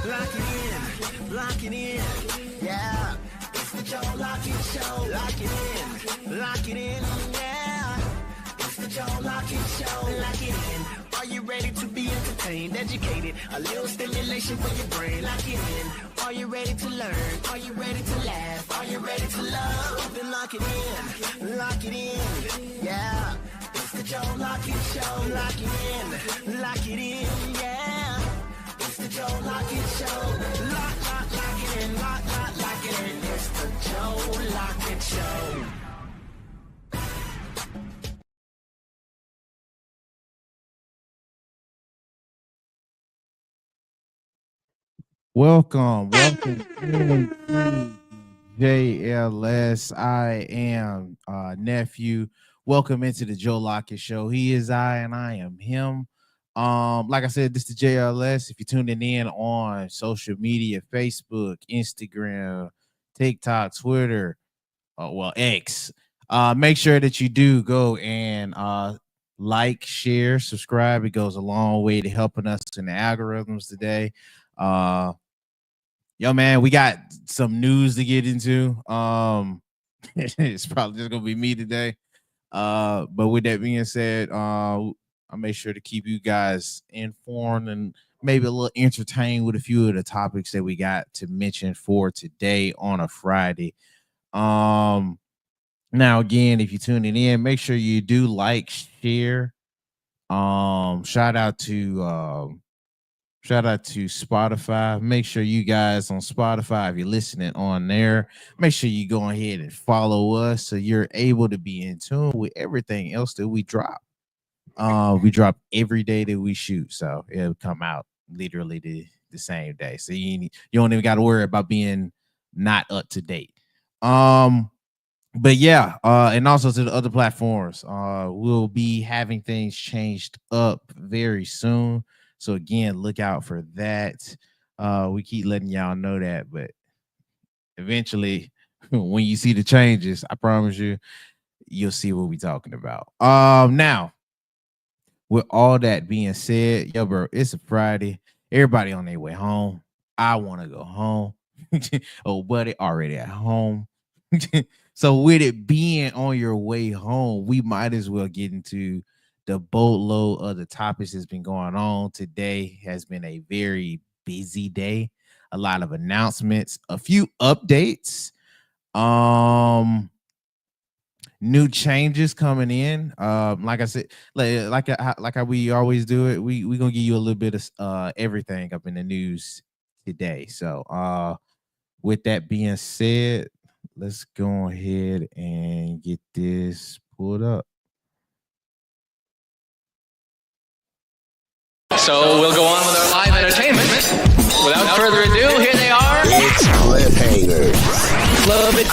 Lock it in, lock it in, yeah. It's the Joe Lockett Show. Lock it lock it in, yeah. It's the Joe Lockett Show. Lock it in. Are you ready to be entertained, educated? A little stimulation for your brain. Lock it in. Are you ready to learn? Are you ready to laugh? Are you ready to love? Then lock it in, yeah. It's the Joe Lockett Show. Lock it in, yeah. It's the Joe Lockett Show. Lock it in, lock it in. It's the Joe Lockett Show. Welcome to JLS. I am nephew. Welcome into the Joe Lockett Show. He is I, and I am him. Like I said, this is JLS. If you're tuning in on social media, Facebook, Instagram, TikTok, Twitter, X, make sure that you do go and like, share, subscribe. It goes a long way to helping us in the algorithms today. Yo, man, we got some news to get into. It's probably just gonna be me today. But with that being said, I'll make sure to keep you guys informed and maybe a little entertained with a few of the topics that we got to mention for today on a Friday. Now again, if you're tuning in, make sure you do like, share. Shout out to Spotify. Make sure you guys on Spotify, if you're listening on there, make sure you go ahead and follow us so you're able to be in tune with everything else that we drop. We drop every day that we shoot, so it'll come out literally the same day. So you don't even got to worry about being not up to date. But yeah, and also to the other platforms, we'll be having things changed up very soon. So again, look out for that. We keep letting y'all know that, but eventually, when you see the changes, I promise you, you'll see what we're talking about. Now, with all that being said, yo, bro, it's a Friday. Everybody on their way home. I want to go home. Oh, buddy, already at home. So with it being on your way home, we might as well get into the boatload of the topics that's been going on. Today has been a very busy day. A lot of announcements, a few updates, new changes coming in. Like I said, like how we always do it. We gonna give you a little bit of everything up in the news today. So with that being said, let's go ahead and get this pulled up. So we'll go on with our live entertainment. Without further ado, here they are. It's cliffhangers. Love it.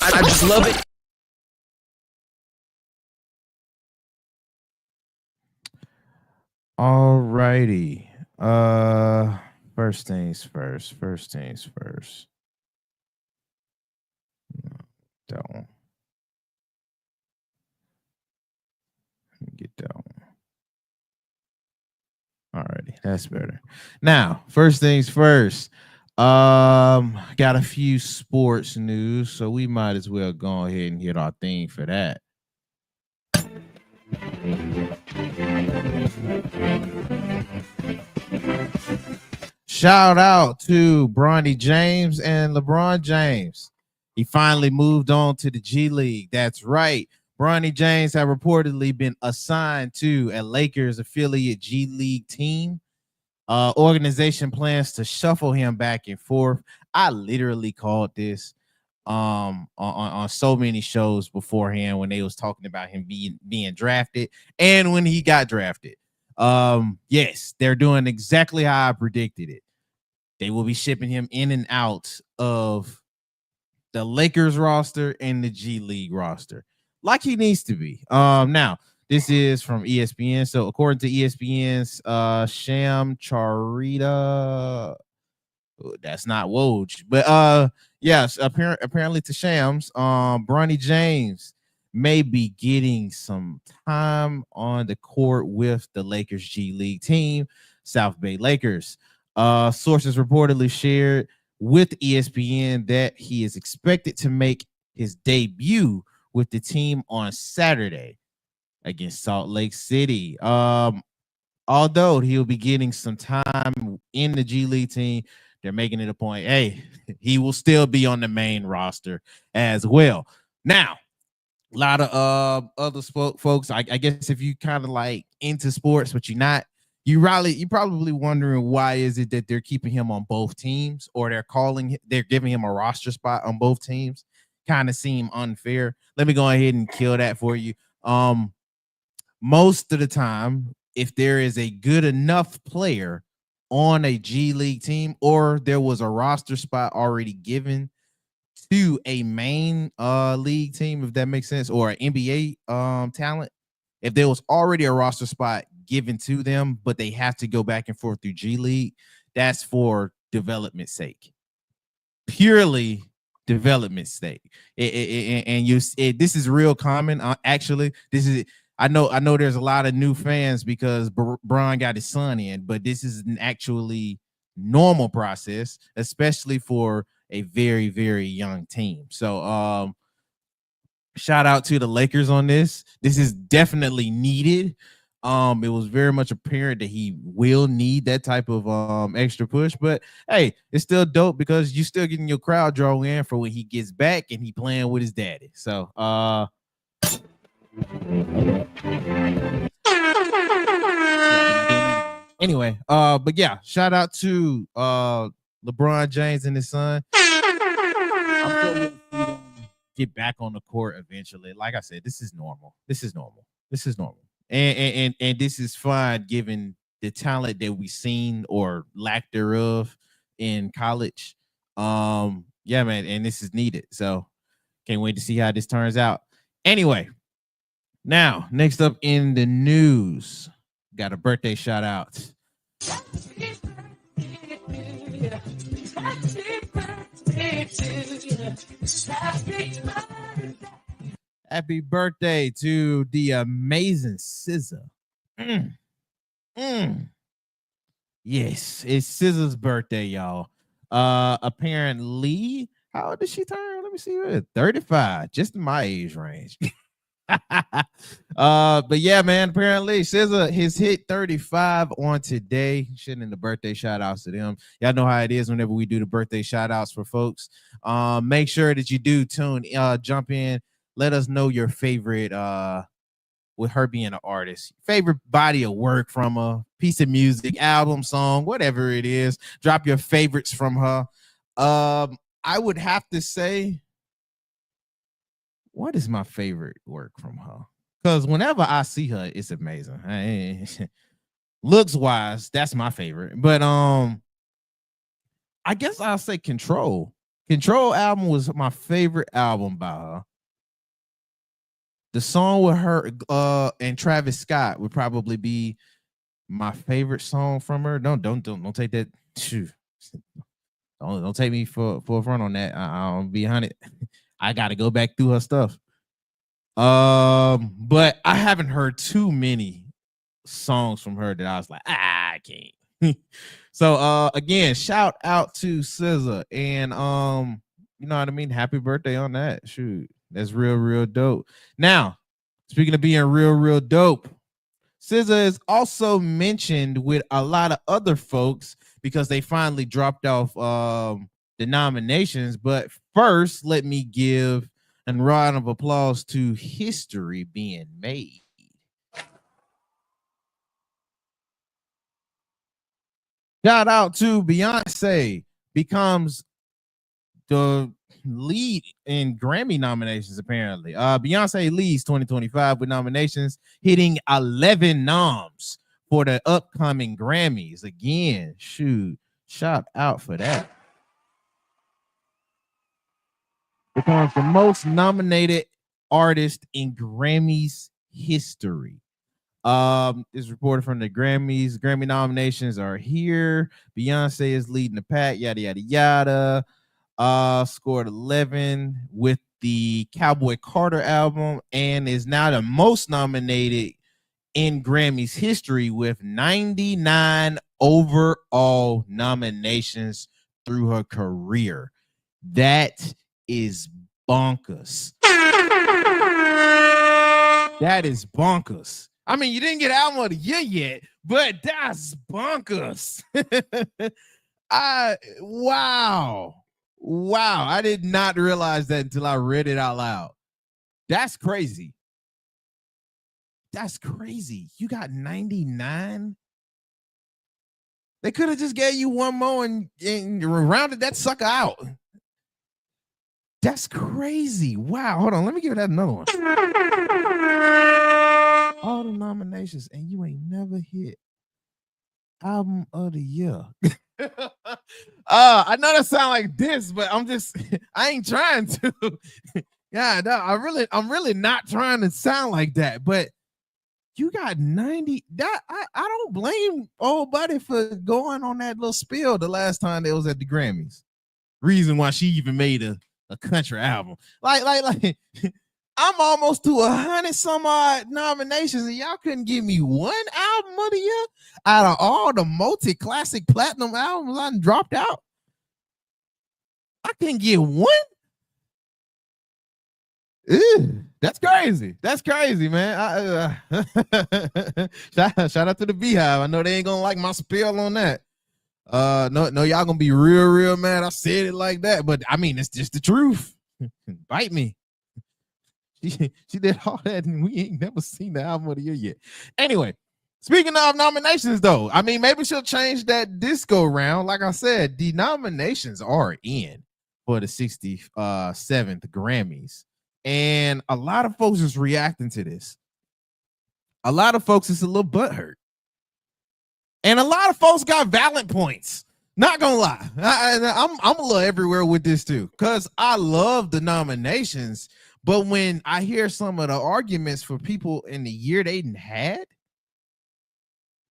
I just love it. All righty. First things first. Don't get that one. Alrighty, that's better. Now, first things first. Got a few sports news, so we might as well go ahead and hit our theme for that. Shout out to Bronny James and LeBron James. He finally moved on to the G League. That's right. Bronny James have reportedly been assigned to a Lakers affiliate G League team. Organization plans to shuffle him back and forth. I literally called this on so many shows beforehand when they was talking about him being drafted and when he got drafted. Yes, they're doing exactly how I predicted it. They will be shipping him in and out of the Lakers roster and the G League roster, like he needs to be. Now this is from ESPN. So according to ESPN's Sham Charita, that's not Woj, but yes, apparently to Shams, Bronny James may be getting some time on the court with the Lakers G League team, South Bay Lakers. Sources reportedly shared with ESPN that he is expected to make his debut with the team on Saturday against Salt Lake City. Although he'll be getting some time in the G League team, they're making it a point. Hey, he will still be on the main roster as well. Now, a lot of other folks. I guess if you kind of like into sports, but you're not, you're probably wondering why is it that they're keeping him on both teams, or they're giving him a roster spot on both teams. Kind of seem unfair. Let me go ahead and kill that for you. Most of the time, if there is a good enough player on a G League team, or there was a roster spot already given to a main league team, if that makes sense, or an NBA talent, if there was already a roster spot given to them, but they have to go back and forth through G League, that's for development sake. Purely development sake. This is real common. Actually, this is. I know there's a lot of new fans because Bron got his son in, but this is an actually normal process, especially for a very, very young team. So shout out to the Lakers on this. This is definitely needed. It was very much apparent that he will need that type of extra push, but hey, it's still dope because you still getting your crowd draw in for when he gets back and he playing with his daddy. So anyway, but yeah, shout out to LeBron James and his son. I'm sure get back on the court eventually. Like I said, this is normal. And this is fine given the talent that we've seen or lack thereof in college. Yeah, man, and this is needed. So can't wait to see how this turns out. Anyway, now next up in the news, got a birthday shout out. Happy birthday to the amazing SZA. Yes, it's SZA's birthday, y'all. Apparently, how old did she turn? Let me see. 35, just in my age range. But yeah, man, apparently SZA has hit 35 on today. Shitting the birthday shout outs to them. Y'all know how it is whenever we do the birthday shout outs for folks. Make sure that you do jump in, let us know your favorite with her being an artist, favorite body of work from a piece of music, album, song, whatever it is. Drop your favorites from her. I would have to say, what is my favorite work from her? Because whenever I see her, it's amazing. Looks wise, that's my favorite. But I guess I'll say Control. Control album was my favorite album by her. The song with her and Travis Scott would probably be my favorite song from her. Don't take that. Don't take me for a front on that. I'll be 100. I got to go back through her stuff. But I haven't heard too many songs from her that I was like, I can't. So again, shout out to SZA, and you know what I mean? Happy birthday on that. Shoot, that's real dope. Now, speaking of being real dope, SZA is also mentioned with a lot of other folks because they finally dropped off the nominations. But first, let me give a round of applause to history being made. Shout out to Beyonce, becomes the lead in Grammy nominations, apparently. Beyonce leads 2025 with nominations, hitting 11 noms for the upcoming Grammys. Again, shoot, shout out for that. Becomes the most nominated artist in Grammys history. It's reported from the Grammys. Grammy nominations are here. Beyonce is leading the pack, yada yada yada. Scored 11 with the Cowboy Carter album and is now the most nominated in Grammys history with 99 overall nominations through her career. That is bonkers. That is bonkers. I mean, you didn't get album of the year yet, but that's bonkers. Wow. I did not realize that until I read it out loud. That's crazy. That's crazy. You got 99. They could have just gave you one more and rounded that sucker out. That's crazy. Wow. Hold on. Let me give that another one. All the nominations, and you ain't never hit album of the year. I know that sound like this, but I ain't trying to. Yeah, no, I'm really not trying to sound like that, but you got 90. That I don't blame old buddy for going on that little spiel the last time they was at the Grammys. Reason why she even made a country album. Like I'm almost to 100 some odd nominations, and y'all couldn't give me one album of the year out of all the multi-classic platinum albums I dropped out. I couldn't get one. Ew, that's crazy. That's crazy, man. Shout out to the Beehive. I know they ain't gonna like my spiel on that. No, y'all gonna be real mad. I said it like that, but I mean, it's just the truth. Bite me. She did all that, and we ain't never seen the album of the year yet. Anyway, speaking of nominations, though, I mean, maybe she'll change that disco round. Like I said, the nominations are in for the 67th Grammys, and a lot of folks is reacting to this. A lot of folks is a little butthurt, and a lot of folks got valid points. Not gonna lie, I'm a little everywhere with this too, because I love the nominations. But when I hear some of the arguments for people in the year they didn't had,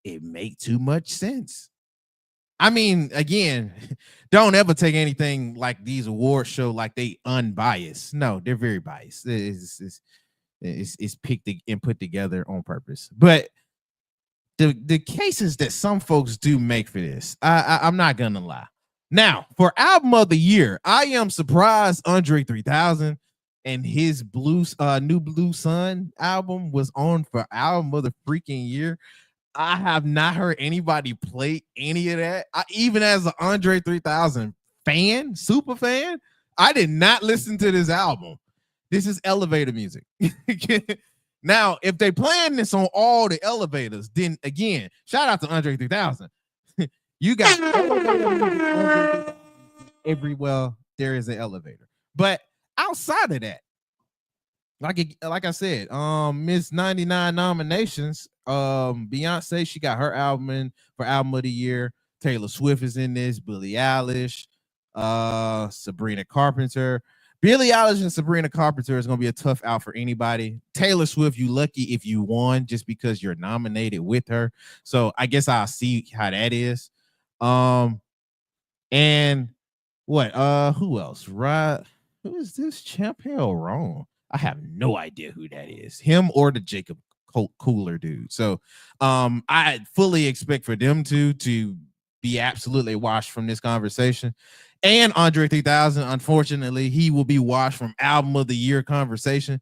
it make too much sense. I mean, again, don't ever take anything like these award show like they unbiased. No, they're very biased. It's picked and put together on purpose. But the cases that some folks do make for this, I'm not gonna lie. Now, for album of the year, I am surprised Andre 3000 and his New Blue Sun album was on for album of the freaking year. I have not heard anybody play any of that. Even as an Andre 3000 fan, super fan, I did not listen to this album. This is elevator music. Now, if they playing this on all the elevators, then again, shout out to Andre 3000. You got everywhere there is an elevator. But outside of that, like I said, Miss 99 nominations. Beyonce, she got her album in for album of the year. Taylor Swift is in this. Billie Eilish, Sabrina Carpenter. Billie Eilish and Sabrina Carpenter is gonna be a tough out for anybody. Taylor Swift, you lucky if you won just because you're nominated with her. So I guess I'll see how that is. And what? Who else? Right? Who is this? Chappelle Wrong. I have no idea who that is. Him or the Jacob Cooler dude. So I fully expect for them to be absolutely washed from this conversation. And Andre 3000, unfortunately, he will be washed from album of the year conversation.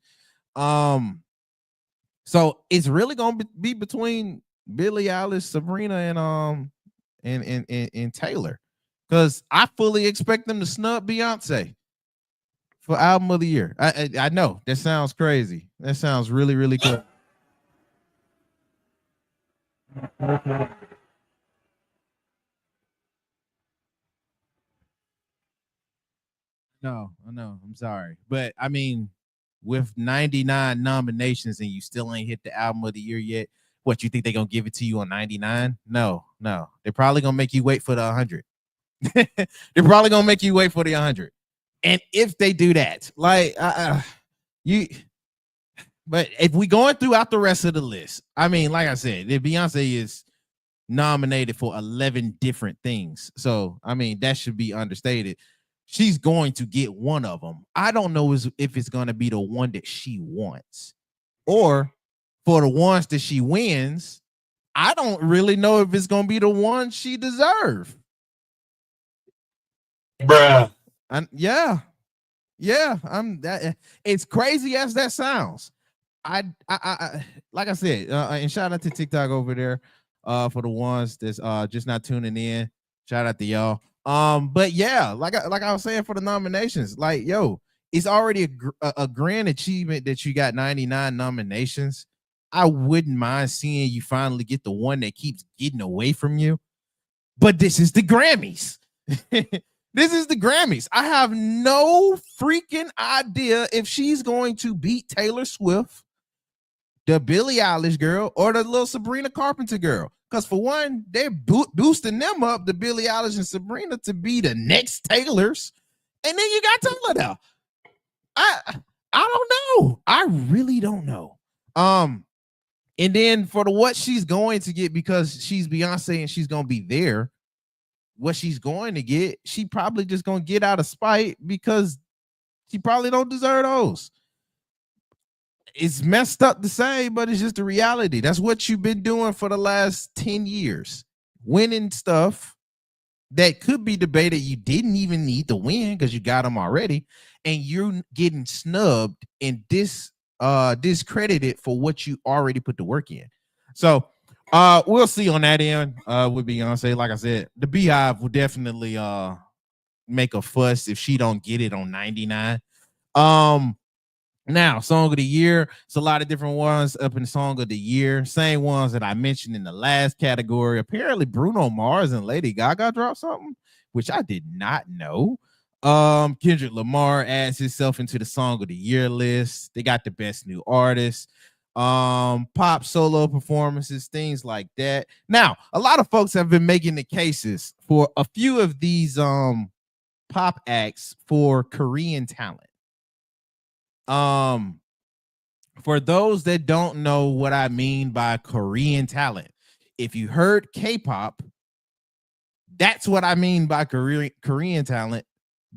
So it's really gonna be between Billie Eilish, Sabrina, and Taylor, because I fully expect them to snub Beyonce for album of the year. I know that sounds crazy. That sounds really cool. No, I know. I'm sorry, but I mean, with 99 nominations and you still ain't hit the album of the year yet, what, you think they're gonna give it to you on 99? No. They're probably gonna make you wait for the 100. They're probably gonna make you wait for the 100. And if they do that, like but if we going throughout the rest of the list, I mean, like I said, if Beyonce is nominated for 11 different things, so I mean that should be understated. She's going to get one of them. I don't know if it's going to be the one that she wants, or for the ones that she wins, I don't really know if it's gonna be the one she deserves. Bruh. Yeah. I'm that. It's crazy as that sounds. I like I said, and shout out to TikTok over there, for the ones that's just not tuning in. Shout out to y'all. But yeah, like I was saying for the nominations, like yo, it's already a grand achievement that you got 99 nominations. I wouldn't mind seeing you finally get the one that keeps getting away from you. But this is the Grammys. This is the Grammys. I have no freaking idea if she's going to beat Taylor Swift, the Billie Eilish girl, or the little Sabrina Carpenter girl. Because for one, they're boosting them up, the Billie Eilish and Sabrina, to be the next Taylors. And then you got Taylor there. I don't know. I really don't know. And then for the what she's going to get, because she's Beyonce and she's gonna be there, what she's going to get, she probably just gonna get out of spite because she probably don't deserve those. It's messed up to say, but it's just the reality. That's what you've been doing for the last 10 years, winning stuff that could be debated. You didn't even need to win because you got them already, and you're getting snubbed and discredited for what you already put the work in. So we'll see on that end with Beyonce. Like I said, the Beehive will definitely make a fuss if she don't get it on 99. Now, Song of the Year, it's a lot of different ones up in Song of the Year. Same ones that I mentioned in the last category. Apparently, Bruno Mars and Lady Gaga dropped something, which I did not know. Kendrick Lamar adds himself into the Song of the Year list. They got the best new artist, pop solo performances, things like that. Now, a lot of folks have been making the cases for a few of these pop acts for Korean talent. For those that don't know what I mean by Korean talent, if you heard K-pop, that's what I mean by Korean talent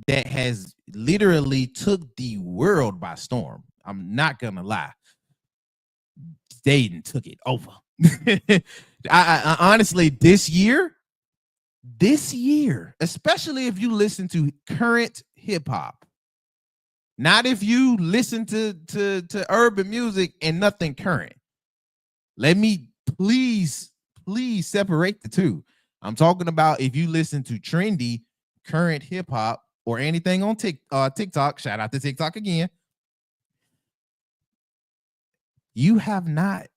that has literally took the world by storm. I'm not gonna lie. They took it over. I honestly, this year, especially if you listen to current hip-hop, not if you listen to urban music and nothing current. Let me please separate the two. I'm talking about if you listen to trendy current hip hop or anything on TikTok. Shout out to TikTok again. You have not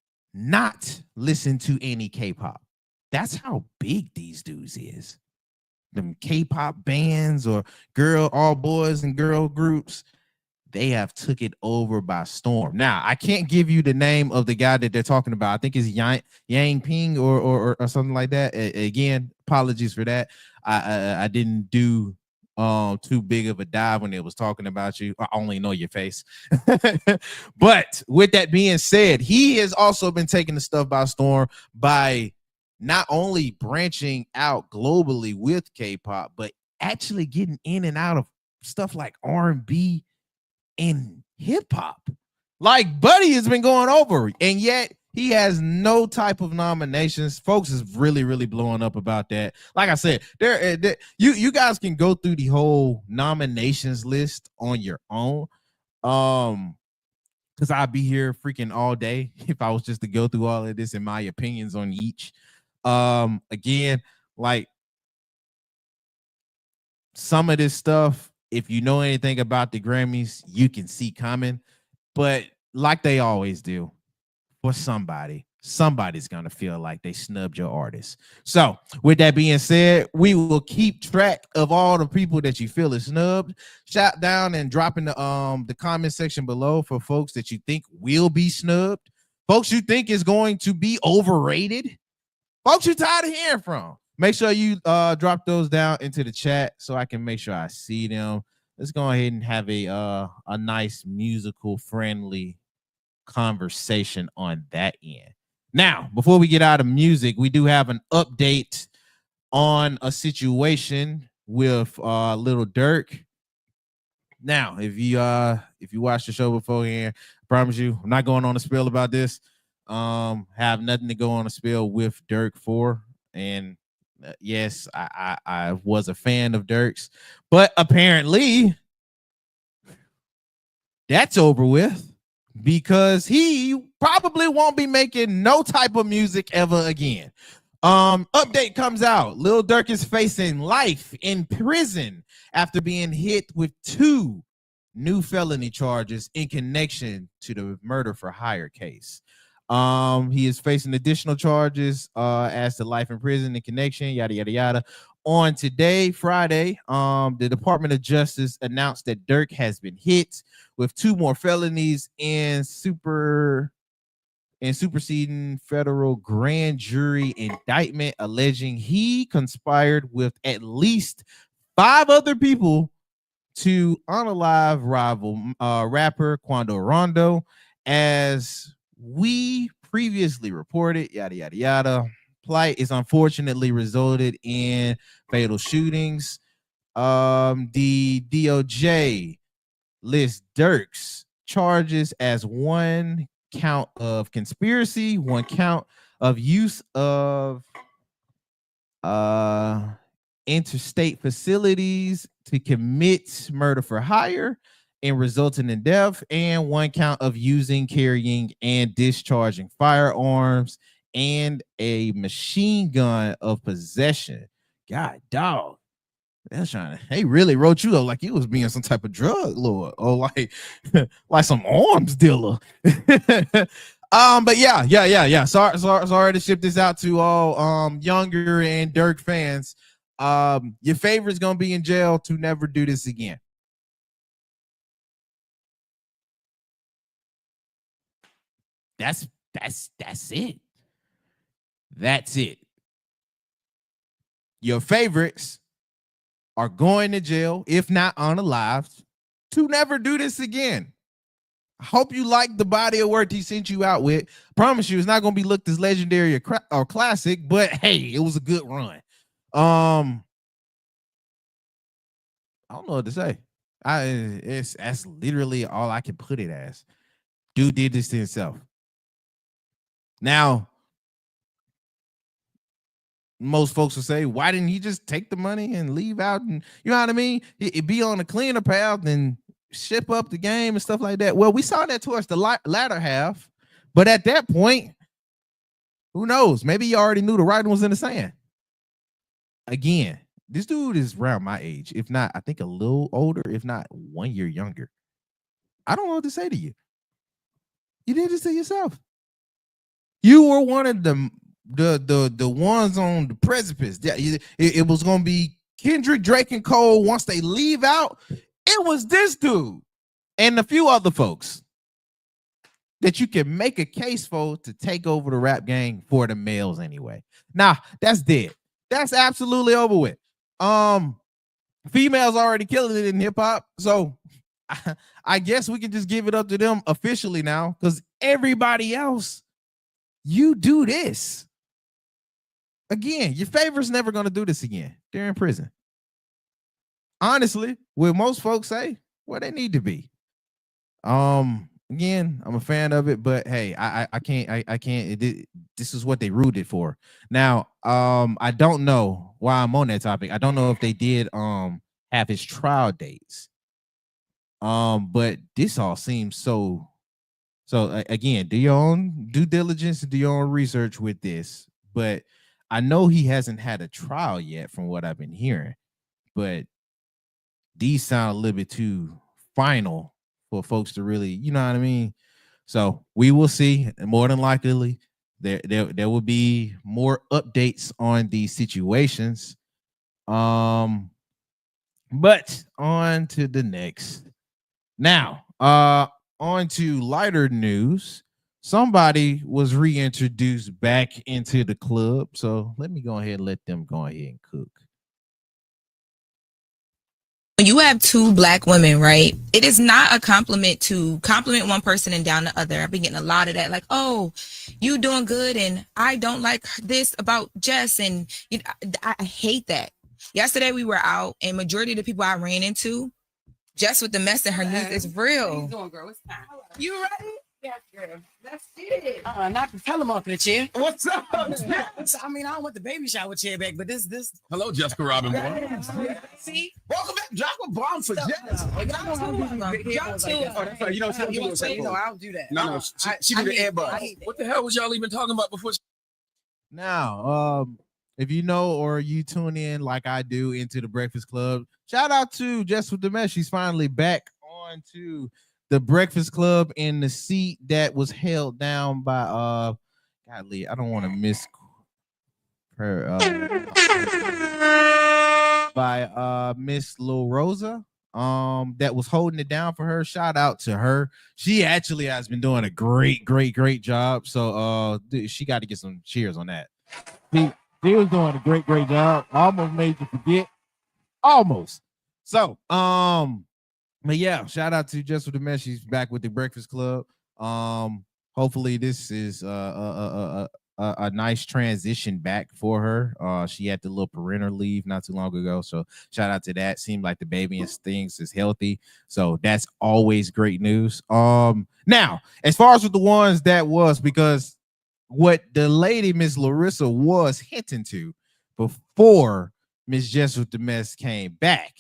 listened to any K-pop. That's how big these dudes is. Them K-pop bands or all boys and girl groups, they have took it over by storm. Now, I can't give you the name of the guy that they're talking about. I think it's Yang Ping or something like that. Again, apologies for that. I didn't do too big of a dive when it was talking about you. I only know your face. But with that being said, he has also been taking the stuff by storm by not only branching out globally with K-pop, but actually getting in and out of stuff like R&B and hip-hop. Like Buddy has been going over, and yet he has no type of nominations. Folks is really blowing up about that. Like I said, you guys can go through the whole nominations list on your own. Because I'd be here freaking all day if I was just to go through all of this and my opinions on each. Again, like some of this stuff, if you know anything about the Grammys, you can see coming. But like they always do, for somebody's going to feel like they snubbed your artist. So with that being said, we will keep track of all the people that you feel is snubbed. Shout down and drop in the comment section below for folks that you think will be snubbed. Folks you think is going to be overrated. Folks you're tired of hearing from. Make sure you drop those down into the chat so I can make sure I see them. Let's go ahead and have a nice musical friendly conversation on that end. Now, before we get out of music, we do have an update on a situation with Lil Durk. Now, if you watched the show beforehand, I promise you, I'm not going on a spiel about this. Have nothing to go on a spill with Dirk for. And yes, I was a fan of Dirk's, but apparently that's over with because he probably won't be making no type of music ever again. Update comes out. Lil Durk is facing life in prison after being hit with 2 new felony charges in connection to the murder for hire case. He is facing additional charges as to life in prison in connection, yada yada yada. On today, Friday, the Department of Justice announced that Durk has been hit with 2 more felonies in superseding federal grand jury indictment alleging he conspired with at least 5 other people to unalive rival rapper Quando Rondo. As we previously reported, yada yada yada, plight is unfortunately resulted in fatal shootings. The DOJ lists Dirk's charges as 1 count of conspiracy, 1 count of use of interstate facilities to commit murder for hire and resulting in death, and 1 count of using, carrying, and discharging firearms and a machine gun of possession. God dog. That's trying to, they really wrote you up like you was being some type of drug lord or like like some arms dealer. But yeah. Sorry to ship this out to all younger and Dirk fans. Your favorite's gonna be in jail to never do this again. That's it. That's it. Your favorites are going to jail, if not unalived, to never do this again. I hope you like the body of work he sent you out with. Promise you, it's not going to be looked as legendary or classic, but hey, it was a good run. I don't know what to say. That's literally all I can put it as. Dude did this to himself. Now, most folks will say, why didn't he just take the money and leave out? And you know what I mean? It'd be on a cleaner path and ship up the game and stuff like that. Well, we saw that towards the latter half, but at that point, who knows? Maybe he already knew the writing was in the sand. Again, this dude is around my age, if not, I think a little older, if not 1 year younger. I don't know what to say to you. You did this to yourself. You were one of the ones on the precipice. It was gonna be Kendrick, Drake, and Cole. Once they leave out, it was this dude and a few other folks that you can make a case for to take over the rap game for the males anyway. Nah, that's dead. That's absolutely over with. Females already killing it in hip hop, so I guess we can just give it up to them officially now, because everybody else, you do this. Again, your favorite's never going to do this again. They're in prison. Honestly, what most folks say, where they need to be. Again, I'm a fan of it, but hey, I can't. This is what they rooted for. Now, I don't know why I'm on that topic. I don't know if they did have his trial dates. But this all seems so again, do your own due diligence and do your own research with this. But I know he hasn't had a trial yet from what I've been hearing, but these sound a little bit too final for folks to really, you know what I mean? So we will see. More than likely, there will be more updates on these situations. But on to the next. Now, on to lighter news. Somebody was reintroduced back into the club. So let me go ahead and let them go ahead and cook. When you have 2 black women, right? It is not a compliment to compliment one person and down the other. I've been getting a lot of that, like, oh, you doing good, and I don't like this about Jess, and you know, I hate that. Yesterday we were out, and majority of the people I ran into, Jess with the mess in her knees is real. You ready? Yeah, girl. That's it. Not the telemarketer chair. What's up? I mean, I don't want the baby shower chair back, but this. Hello, Jessica Robin. See, Welcome back. Drop a bomb for Jess. y'all know how to do big headphones like that. Oh, that's right. You know, she don't do those You know, headphones. I don't do that. No, she do the earbuds. What the hell was y'all even talking about before? Now, if you know or you tune in like I do into the Breakfast Club, shout out to Jess with the Mess. She's finally back on to the Breakfast Club in the seat that was held down by godly, I don't want to miss her by Miss Lil Rosa that was holding it down for her. Shout out to her. She actually has been doing a great job. So she got to get some cheers on that. She was doing a great job. Almost made you forget. Almost. So but yeah, shout out to Jess with the Mess. She's back with the Breakfast Club. Hopefully this is a nice transition back for her. She had the little parental leave not too long ago, so shout out to that. Seemed like the baby and things is healthy, so that's always great news. Now as far as with the ones that was, because what the lady Miss Larissa was hinting to before Miss Jess with the Mess came back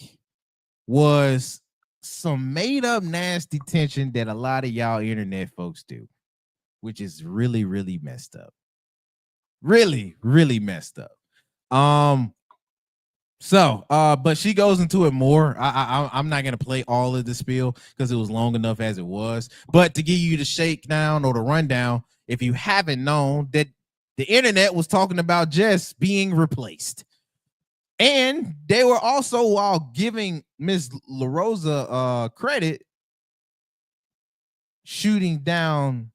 was some made up nasty tension that a lot of y'all internet folks do, which is really messed up. Really messed up. But she goes into it more. I'm not gonna play all of the spiel because it was long enough as it was. But to give you the shakedown or the rundown, if you haven't known, that the internet was talking about Jess being replaced. And they were also, while giving Miss La Rosa credit, shooting down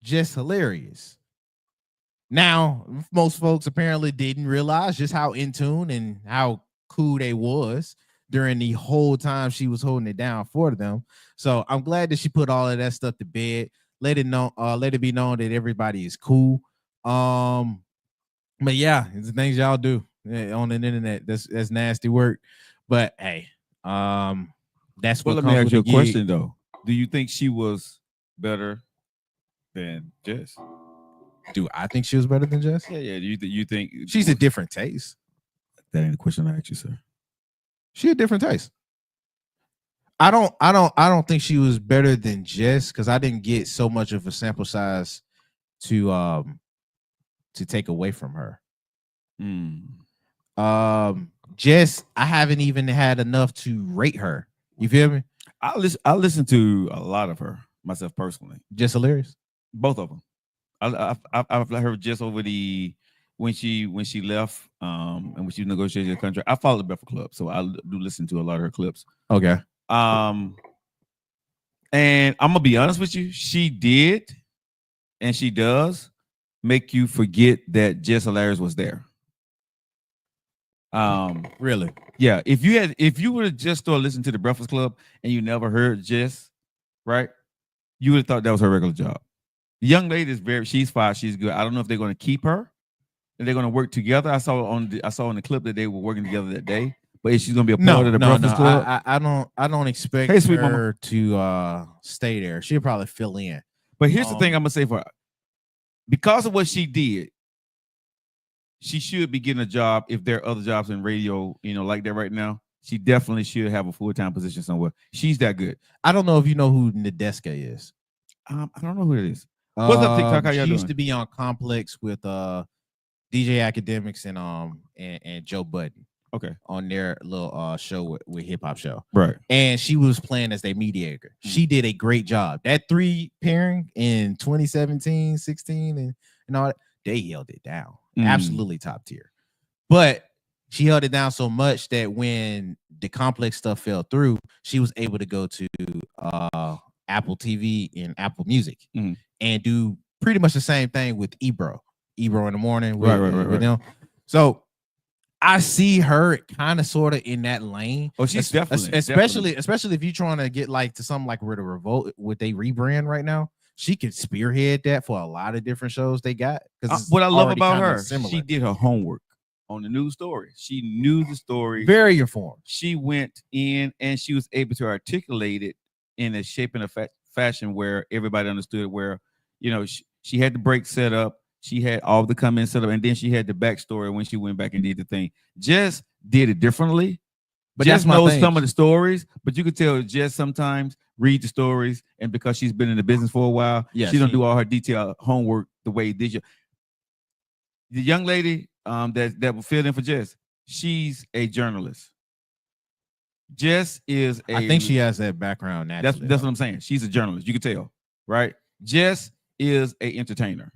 Jess Hilarious. Now, most folks apparently didn't realize just how in tune and how cool they was during the whole time she was holding it down for them. So I'm glad that she put all of that stuff to bed. Let it be known that everybody is cool. But yeah, it's the things y'all do on the internet. That's nasty work. But hey, that's what. Well, let me ask you a question though. Do you think she was better than Jess? Do I think she was better than Jess? Yeah. Do you think she's a different taste? That ain't the question I asked you, sir. She a different taste. I don't think she was better than Jess because I didn't get so much of a sample size to take away from her. Jess, I haven't even had enough to rate her. You feel me? I listen to a lot of her myself personally. Jess Hilarious, both of them. I've heard Jess over when she left and when she negotiated the contract. I follow the Breakfast Club, so I do listen to a lot of her clips. Okay. And I'm gonna be honest with you, she did and she does make you forget that Jess Hilarious was there. Really? Yeah. If you would have just started listening to the Breakfast Club and you never heard Jess, right? You would have thought that was her regular job. The young lady is she's fine, she's good. I don't know if they're going to keep her and they're going to work together. I saw in the clip that they were working together that day. But is she going to be a part of the Breakfast Club? I don't expect her to stay there. She'll probably fill in. But here's the thing I'm gonna say for her. Because of what she did, she should be getting a job if there are other jobs in radio, like that right now. She definitely should have a full-time position somewhere. She's that good. I don't know if you know who Nadeska is. I don't know who it is. What's up, TikTok? How y'all she doing? used to be on Complex with DJ Academics and Joe Budden. Okay. On their little show with Hip Hop Show. Right. And she was playing as their mediator. She did a great job. That 3 pairing in 2017, 16, and all that, they held it down. Absolutely top tier. But she held it down so much that when the Complex stuff fell through, she was able to go to Apple TV and Apple Music and do pretty much the same thing with Ebro in the morning with them. So I see her kind of sort of in that lane. Oh, she's definitely, especially if you're trying to get like to something like where the Revolt, what they rebrand right now. She could spearhead that for a lot of different shows they got. What I love about her, she did her homework on the news story. She knew the story. Very informed. She went in and she was able to articulate it in a shape and a fashion where everybody understood where, she had the break set up, she had all the comments set up, and then she had the backstory when she went back and did the thing. Jess did it differently. But Jess that's my knows thing. some of the stories, but you could tell Jess sometimes read the stories, and because she's been in the business for a while, Yeah, she don't she- do all her detailed homework the way this. The young lady that will fill in for Jess, she's a journalist. Jess is I think she has that background naturally. that's what I'm saying. She's a journalist. You can tell, right? Jess is a entertainer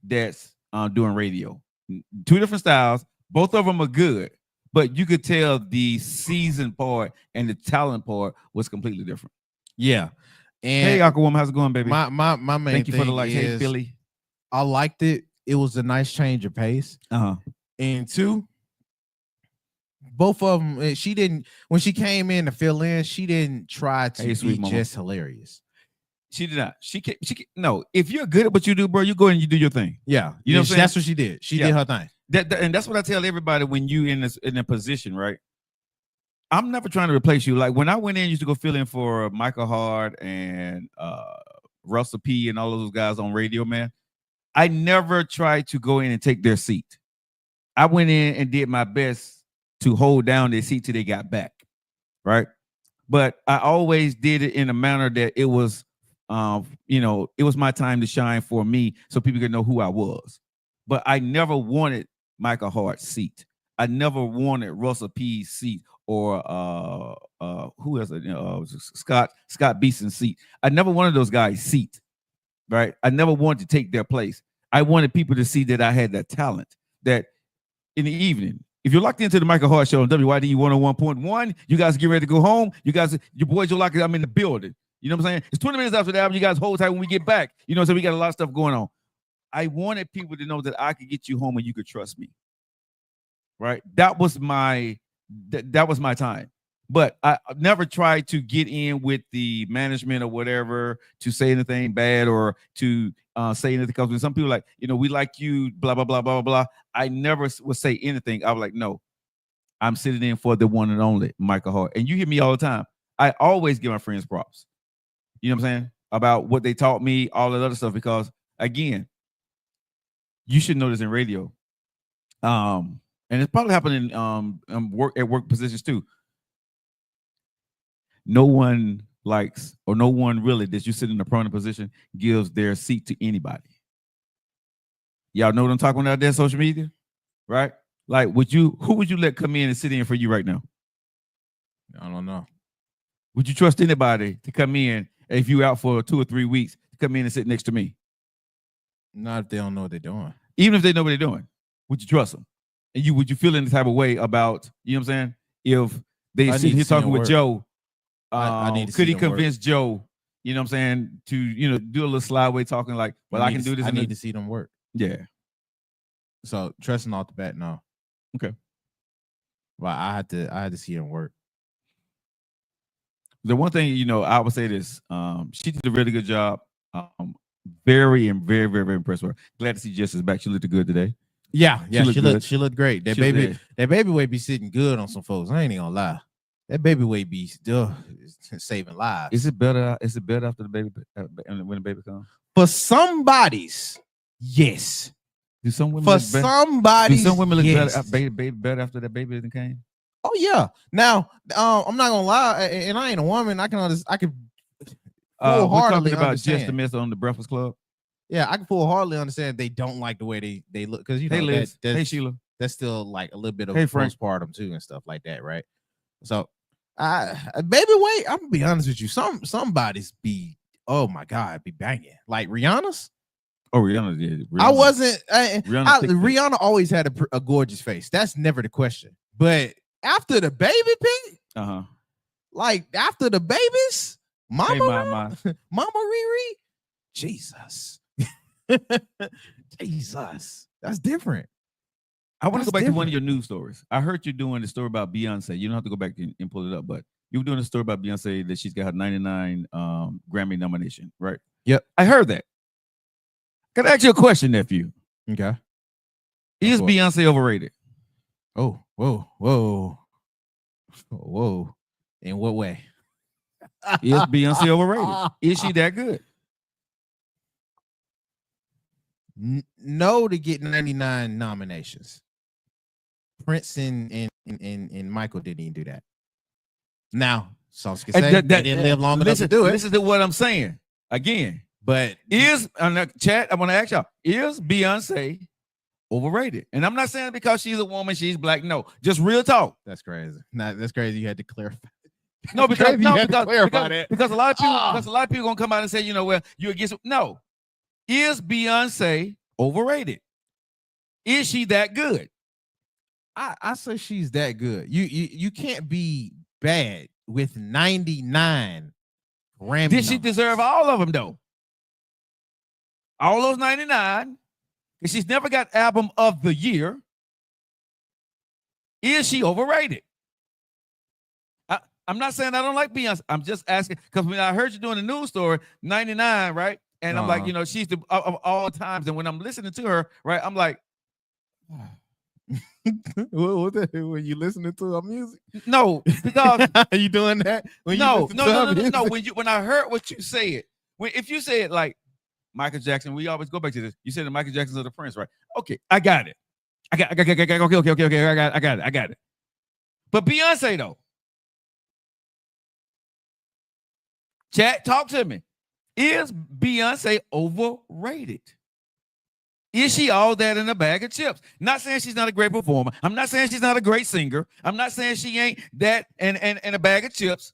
that's doing radio. Two different styles. Both of them are good, but you could tell the season part and the talent part was completely different. Yeah. And Hey, Aquawoman, how's it going, baby? my main Thank you thing for the likes. Hey, is Philly. I liked it. It was a nice change of pace. Uh-huh. And two, both of them, she didn't, when she came in to fill in, she didn't try to Hey, sweet be mama. just hilarious. She did not. No, if you're good at what you do, bro, you go and you do your thing. Yeah. You know what I'm That's saying? what she did. She Yeah. did her thing. And that's what I tell everybody when you in a position, right? I'm never trying to replace you. Like when I went in, used to go fill in for Michael Hart and Russell P and all of those guys on radio, man. I never tried to go in and take their seat. I went in and did my best to hold down their seat till they got back, right? But I always did it in a manner that it was, it was my time to shine for me, so people could know who I was. But I never wanted Michael Hart's seat. I never wanted Russell P's seat or who else? Scott Beeson's seat. I never wanted those guys' seat, right? I never wanted to take their place. I wanted people to see that I had that talent. That in the evening, if you're locked into the Michael Hart Show on WYD 101.1, you guys get ready to go home. Your boys are locked. I'm in the building. You know what I'm saying? It's 20 minutes after the album. You guys hold tight when we get back. So we got a lot of stuff going on. I wanted people to know that I could get you home and you could trust me. Right? That was my time. But I never tried to get in with the management or whatever to say anything bad or to say anything. Because when some people like, we like you, blah, blah, blah, blah, blah. I never would say anything. I was like, no, I'm sitting in for the one and only Michael Hart. And you hear me all the time. I always give my friends props. You know what I'm saying? About what they taught me, all that other stuff. Because again, you should know this in radio. And it's probably happening in work positions too. No one likes, or no one really that you sit in a prominent position gives their seat to anybody. Y'all know what I'm talking about there, social media, right? Like, who would you let come in and sit in for you right now? I don't know. Would you trust anybody to come in if you out for 2 or 3 weeks to come in and sit next to me? Not if they don't know what they're doing. Even if they know what they're doing, would you trust them? And would you feel any type of way about, you know what I'm saying? If they I sit need to here see talking them with work. Joe, I need to could see he them work. convince Joe, you know what I'm saying, to, do a little slideway talking like, well, I can do this. I need to see them work. Yeah. So trusting off the bat, no. Okay. Well, I had to see them work. The one thing, I would say this, she did a really good job. Very, very, very impressed with her. Glad to see Jess is back. She looked good today. Yeah, She looked good. great. That baby weight be sitting good on some folks. I ain't even gonna lie. That baby weight be still saving lives. Is it better? Is it better after the baby when the baby comes? For somebody's, yes. Do some women For look better? Do somebody's, some women look yes. better after that baby came? Oh yeah. Now, I'm not gonna lie, and I ain't a woman. I can We're full-heartedly talking about understand. Just the Miss on the Breakfast Club. Yeah, I can full-heartedly understand they don't like the way they look because Hey, know Liz. that's, Hey, Sheila. that's still like a little bit of Hey, Frank. postpartum too and stuff like that, right? So, baby weight. I'm gonna be honest with you. Somebody's be, oh my god, be banging like Rihanna's. Oh, Rihanna did. I wasn't. Rihanna thick. always had a gorgeous face. That's never the question. But after the baby pic, like after the babies, Mama, Hey, Mama Riri, Jesus, Jesus, that's different. I want to That's go back to one different. of your news stories. I heard you doing the story about Beyonce. You don't have to go back and pull it up, but you were doing a story about Beyonce that she's got her 99 Grammy nomination, right? Yep. I heard that. Can I ask you a question, nephew? Okay. Is Of course. Beyonce overrated? Oh, whoa. In what way? Is Beyonce overrated? Is she that good? No to get 99 nominations. Prince and Michael didn't even do that. Now, Sauce can say they didn't live long enough to do it. Listen to what I'm saying again. But Is chat? I want to ask y'all: is Beyonce overrated? And I'm not saying it because she's a woman, she's black. No, just real talk. that's crazy. That's crazy. You had to clarify. No, because crazy you no, had to because, clarify because, that. because a lot of people gonna come out and say, you know, well, you against. No, is Beyonce overrated? Is she that good? I say she's that good. You can't be bad with 99 Grammy. Did she nominations. deserve all of them though? All those 99, and she's never got album of the year. Is she overrated? I'm not saying I don't like Beyonce. I'm just asking because when I heard you doing the news story, 99, right? And I'm like, you know, she's the of all times. And when I'm listening to her, right, I'm like, when you listening to her music? no, because Are you doing that? When you no. listen to her music? When I heard what you said, if you said like Michael Jackson, we always go back to this. You said the Michael Jacksons are the Prince, right? Okay, I got it. Okay, I got it. But Beyonce though, chat, talk to me. Is Beyonce overrated? Is she all that in a bag of chips? Not saying she's not a great performer. I'm not saying she's not a great singer. I'm not saying she ain't that and a bag of chips.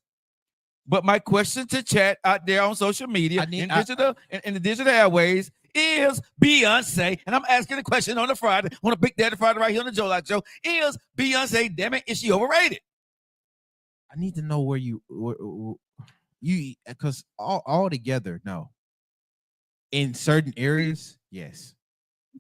But my question to chat out there on social media, in the digital airways, is Beyonce, and I'm asking the question on a Friday, on a Big Daddy Friday right here on the Joe Lock Show, is Beyonce, damn it, is she overrated? I need to know where you because all together, no. In certain areas, yes.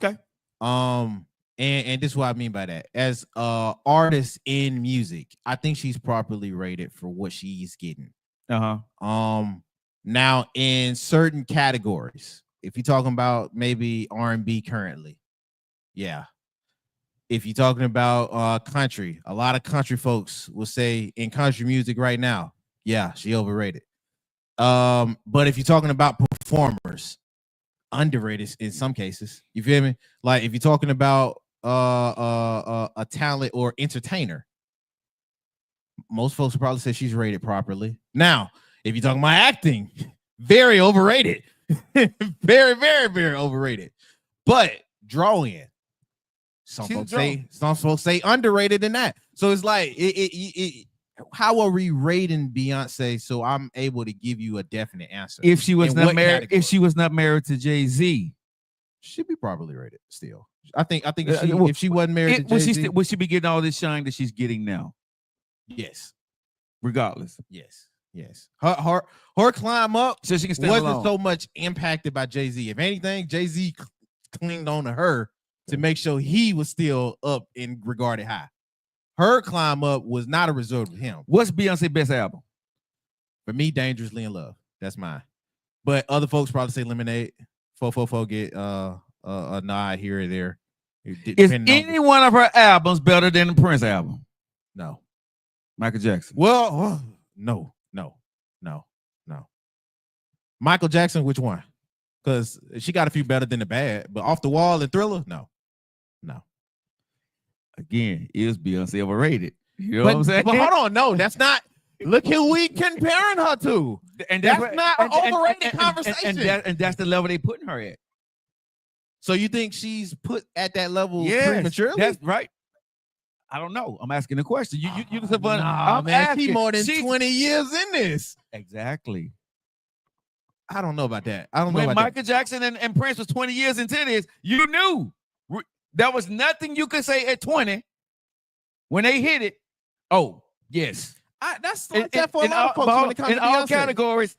Okay. And this is what I mean by that. As artist in music, I think she's properly rated for what she's getting. Now in certain categories, if you're talking about maybe R&B currently, yeah. If you're talking about country, a lot of country folks will say in country music right now, yeah, she overrated. But if you're talking about performers, underrated in some cases. You feel me? Like if you're talking about a talent or entertainer, most folks will probably say she's rated properly. Now, if you're talking about acting, very overrated. Very, very, very overrated. But draw in. Some folks say underrated in that. So it's like how are we rating Beyonce so I'm able to give you a definite answer? If she was In not what married, category? if she was not married to Jay-Z, she'd be properly rated still. I think if she wasn't married to Jay-Z, would she be getting all this shine that she's getting now? yes. Regardless. Yes. Her climb up So she can stand wasn't alone. so much impacted by Jay-Z. If anything, Jay-Z clinged on to her to make sure he was still up and regarded high. Her climb up was not a result of him. What's Beyonce's best album? For me, Dangerously in Love. That's mine. But other folks probably say Lemonade. 444 get a nod here or there. Is any one of her albums better than the Prince album? No. Michael Jackson. Well, no. Michael Jackson, which one? Because she got a few better than the bad, but Off the Wall and Thriller, no. Again, is Beyonce overrated? You know what I'm saying? But hold on, no, that's not. Look who we comparing her to. And That's not an overrated conversation. And that's the level they putting her at. So you think she's put at that level Yes, prematurely? that's right. I don't know. I'm asking the question. You just fun. Nah, I'm man, asking. she more than 20 years in this. Exactly. I don't know about that. I don't know When about Michael Jackson and Prince was 20 years into this, you knew there was nothing you could say at 20 when they hit it. Oh, yes. that. That's like that for a lot of folks when it comes in to all Beyonce. categories.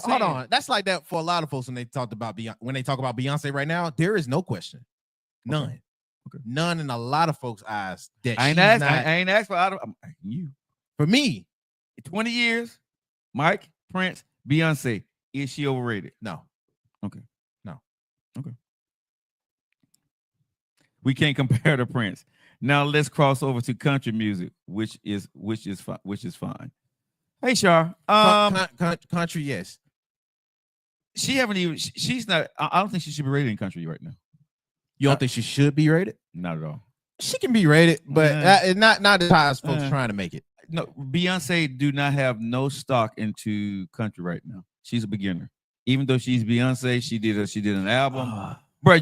Hold on. That's like that for a lot of folks when they talk about Beyonce right now. There is no question. None. Okay. None in a lot of folks' eyes that I ain't she's asked. not. I ain't asked for out of I'm asking you. For me, 20 years, Mike, Prince, Beyonce. Is she overrated? no. We can't compare to Prince. Now let's cross over to country music, which is fine. Hey, Shar. Country, yes. She haven't even. She's not. I don't think she should be rated in country right now. You don't think she should be rated? Not at all. She can be rated, but not as high as folks trying to make it. No, Beyonce do not have no stock into country right now. She's a beginner. Even though she's Beyonce, she did an album. Bro,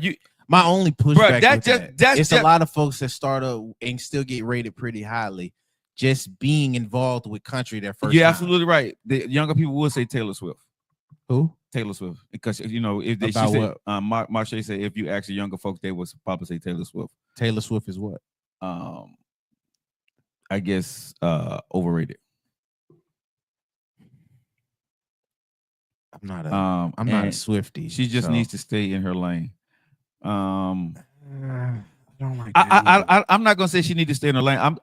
my only pushback that's it's a lot of folks that start up and still get rated pretty highly just being involved with country their first You're time. absolutely right. The younger people will say Taylor Swift. Who? Taylor Swift. Because if they About she what? said Marche said if you ask the younger folks, they would probably say Taylor Swift. Taylor Swift is what? I guess overrated. I'm not a Swiftie. She just needs to stay in her lane. I don't like I'm not gonna say she needs to stay in her lane.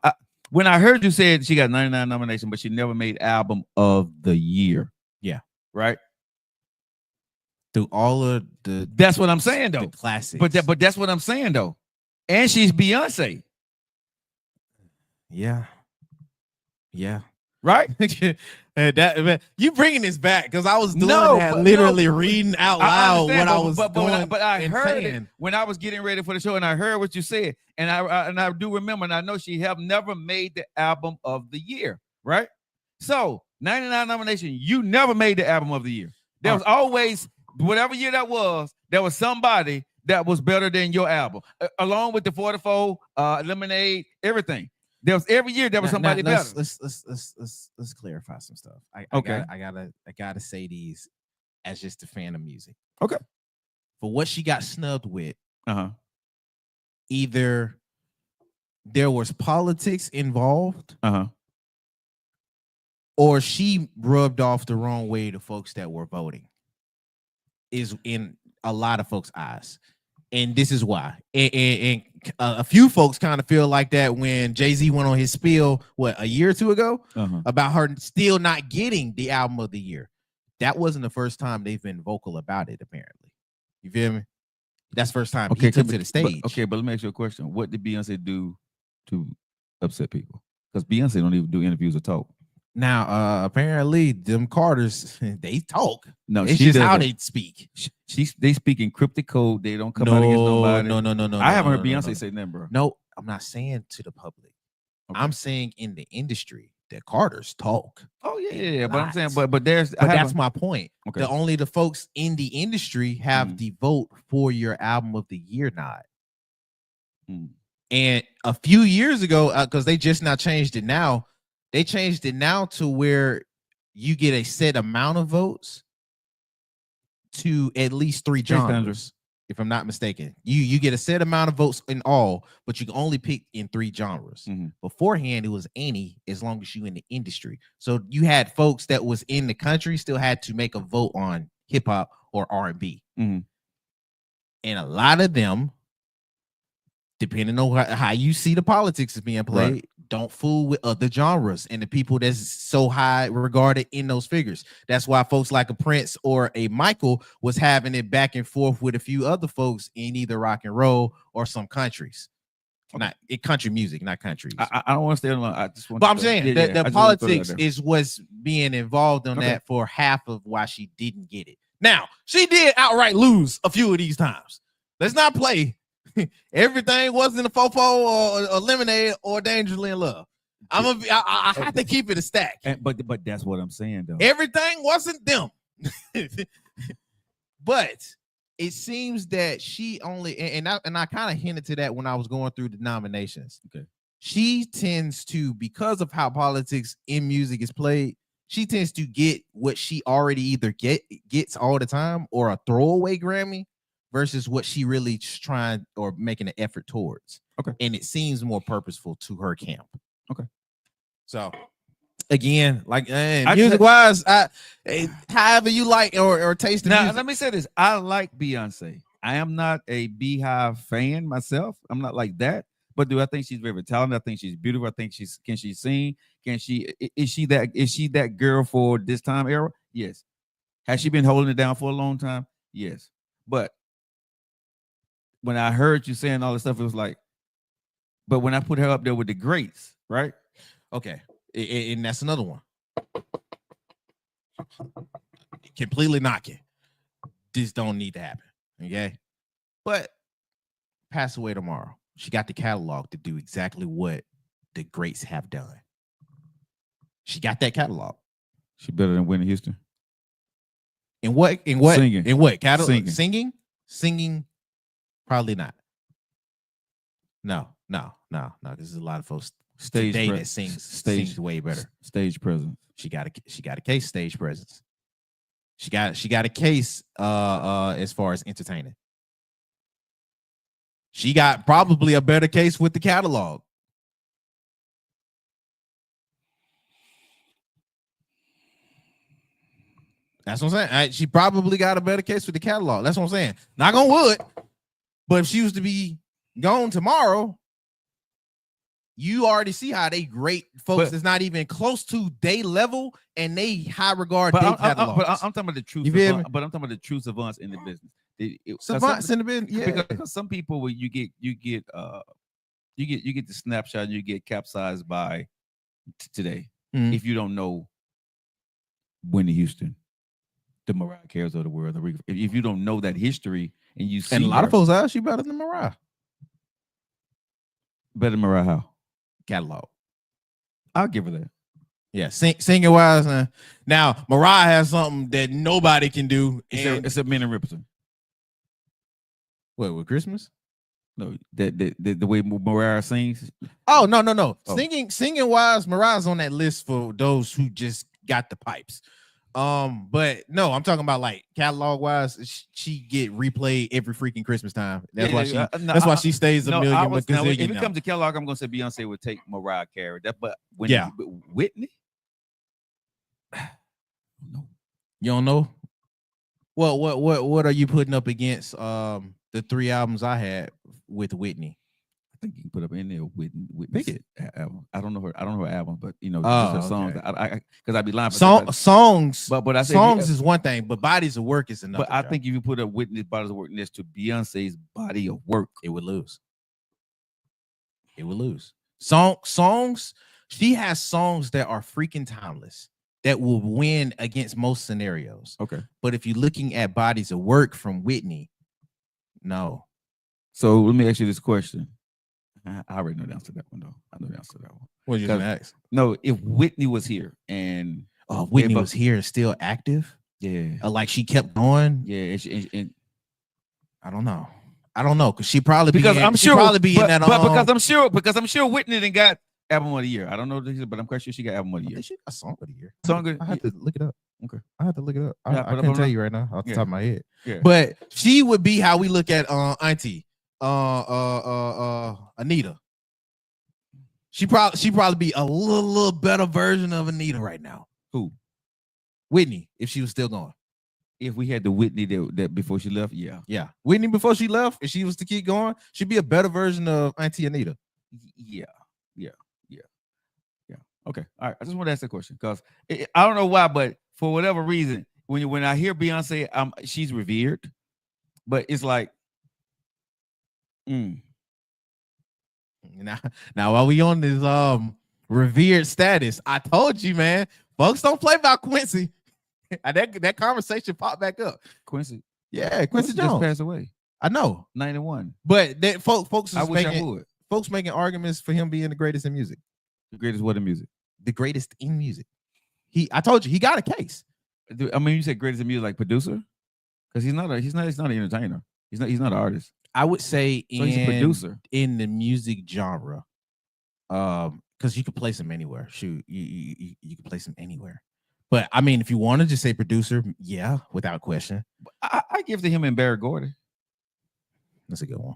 When I heard you said she got 99 nominations, but she never made album of the year. Yeah. Right. Through all of the That's what I'm saying though. the classics. But that's what I'm saying though. And she's Beyonce. yeah. Right? That you bringing this back because I was doing No, that but- literally no, reading out loud understand, what I was doing. But I and heard it saying. when I was getting ready for the show, and I heard what you said, and I do remember, and I know she have never made the album of the year, right? So 99 nomination, you never made the album of the year. There was always whatever year that was, there was somebody that was better than your album, along with the 44, Lemonade, everything. There was every year there was somebody better. Let's clarify some stuff. I gotta say these as just a fan of music. Okay. For what she got snubbed with, Uh-huh. either there was politics involved, Uh-huh. or she rubbed off the wrong way to folks that were voting. Is in a lot of folks' eyes. And this is why. And a few folks kind of feel like that when Jay-Z went on his spiel, a year or two ago, about her still not getting the album of the year. That wasn't the first time they've been vocal about it, apparently. You feel me? That's the first time he took to the stage. But let me ask you a question. What did Beyonce do to upset people? Because Beyonce don't even do interviews or talk. Now, apparently, them Carters, they talk. No, it's she just how doesn't. they speak. They speak in cryptic code. They don't come out against nobody. No. I haven't heard Beyonce say nothing, bro. No, I'm not saying to the public. Okay. I'm saying in the industry that Carters talk. Oh yeah. But I'm saying, but that's my point. Okay. Only the folks in the industry have the vote for your album of the year nod. And a few years ago, because they just now changed it now. They changed it now to where you get a set amount of votes to at least 3 genres, if I'm not mistaken. You get a set amount of votes in all, but you can only pick in 3 genres. Beforehand, it was any as long as you in the industry. So you had folks that was in the country still had to make a vote on hip hop or R&B. And a lot of them, depending on how you see the politics is being played, don't fool with other genres and the people that's so high regarded in those figures. That's why folks like a Prince or a Michael was having it back and forth with a few other folks in either rock and roll or some countries. Not country music, not countries. I don't want to stay on. I just want. But I'm saying the politics is what's being involved on that for half of why she didn't get it. Now she did outright lose a few of these times. Let's not play. Everything wasn't a fofo or lemonade or dangerously in love. I have to keep it a stack. But that's what I'm saying though. Everything wasn't them. But it seems that she only and I kind of hinted to that when I was going through the nominations. Okay. She tends to, because of how politics in music is played, she tends to get what she already either gets all the time or a throwaway Grammy versus what she really trying or making an effort towards. Okay. And it seems more purposeful to her camp. Okay. So again, like music wise, however you like or taste the now, music. let me say this. I like Beyonce. I am not a Beehive fan myself. I'm not like that. But do I think she's very talented? I think she's beautiful. I think can she sing? Is she that girl for this time era? Yes. Has she been holding it down for a long time? Yes. But when I heard you saying all this stuff, it was like, but when I put her up there with the greats, right? Okay. And that's another one. completely knocking. This don't need to happen. Okay. But pass away tomorrow. She got the catalog to do exactly what the greats have done. She got that catalog. She better than Whitney Houston. In what? Singing. In what? Catalog? Singing. Singing? Probably not. No. Because there's a lot of folks today that sings way better. Stage presence. She got a case stage presence. She got a case as far as entertaining. She got probably a better case with the catalog. That's what I'm saying. She probably got a better case with the catalog. That's what I'm saying. Knock on wood. But if she was to be gone tomorrow, you already see how they great folks that's not even close to day level and they high regard But day I'm catalogs. talking about the truth. You feel me? But I'm talking about the true savants in the business. Savants in the business, yeah. Because some people, when you get the snapshot, and you get capsized by today. Mhm. If you don't know Whitney Houston, the Mariah Cares of the world, if you don't know that history, and you see And a lot her, of folks are she better than Mariah. better than Mariah, how? Catalog. I'll give her that. Yeah, singing wise. Now Mariah has something that nobody can do. It's a Men and Riperton. What, with Christmas? No, the way Mariah sings. Oh, no. Oh. Singing wise, Mariah's on that list for those who just got the pipes. But no, I'm talking about like catalog wise, she get replayed every freaking Christmas time. That's why she stays a million. If it comes to catalog, I'm gonna say Beyonce would take Mariah Carey. But Whitney, no. You don't know? Well, what are you putting up against the 3 albums I had with Whitney? I think you can put up in there Whitney. Pick it. Album. I don't know her album, but just Oh, her songs. okay. Because I'd be lying. Songs, but I say songs is one thing, but bodies of work is another. But I think if you put up Whitney's bodies of work next to Beyonce's body of work, it would lose. It would lose. Songs. She has songs that are freaking timeless that will win against most scenarios. okay. But if you're looking at bodies of work from Whitney, no. So let me ask you this question. I already know the answer to that one, though. I know the answer to that one. What you gonna ask? No, if Whitney was here and Whitney was here and still active, like she kept going, and I don't know, because she probably because I'm sure probably be in that. Because I'm sure Whitney done got album of the year. I don't know this, but I'm quite sure she got album of the year. She got song of the year. I have to look it up. Okay, I have to look it up. Yeah, I can't tell you right now off the top of my head. Yeah. But she would be how we look at Auntie Anita. She probably be a little better version of Anita right now. Who? Whitney, if she was still going. If we had the Whitney that before she left, yeah. Whitney before she left, if she was to keep going, she'd be a better version of Auntie Anita. Yeah. Okay. All right. I just want to ask that question because I don't know why, but for whatever reason, when I hear Beyonce, she's revered, but it's like, Now while we on this revered status, I told you, man, folks don't play about Quincy. that conversation popped back up. Quincy. Yeah, Quincy just Jones passed away. I know. 91. But that folks I is wish I making would. folks making arguments for him being the greatest in music. The greatest what in music? The greatest in music. I told you he got a case. I mean, you said greatest in music like producer? Because he's not an entertainer. He's not an artist. I would say So he's a producer in the music genre. Because you could place him anywhere. Shoot, you can place him anywhere. But I mean, if you want to just say producer, yeah, without question. I give to him and Barry Gordy. That's a good one.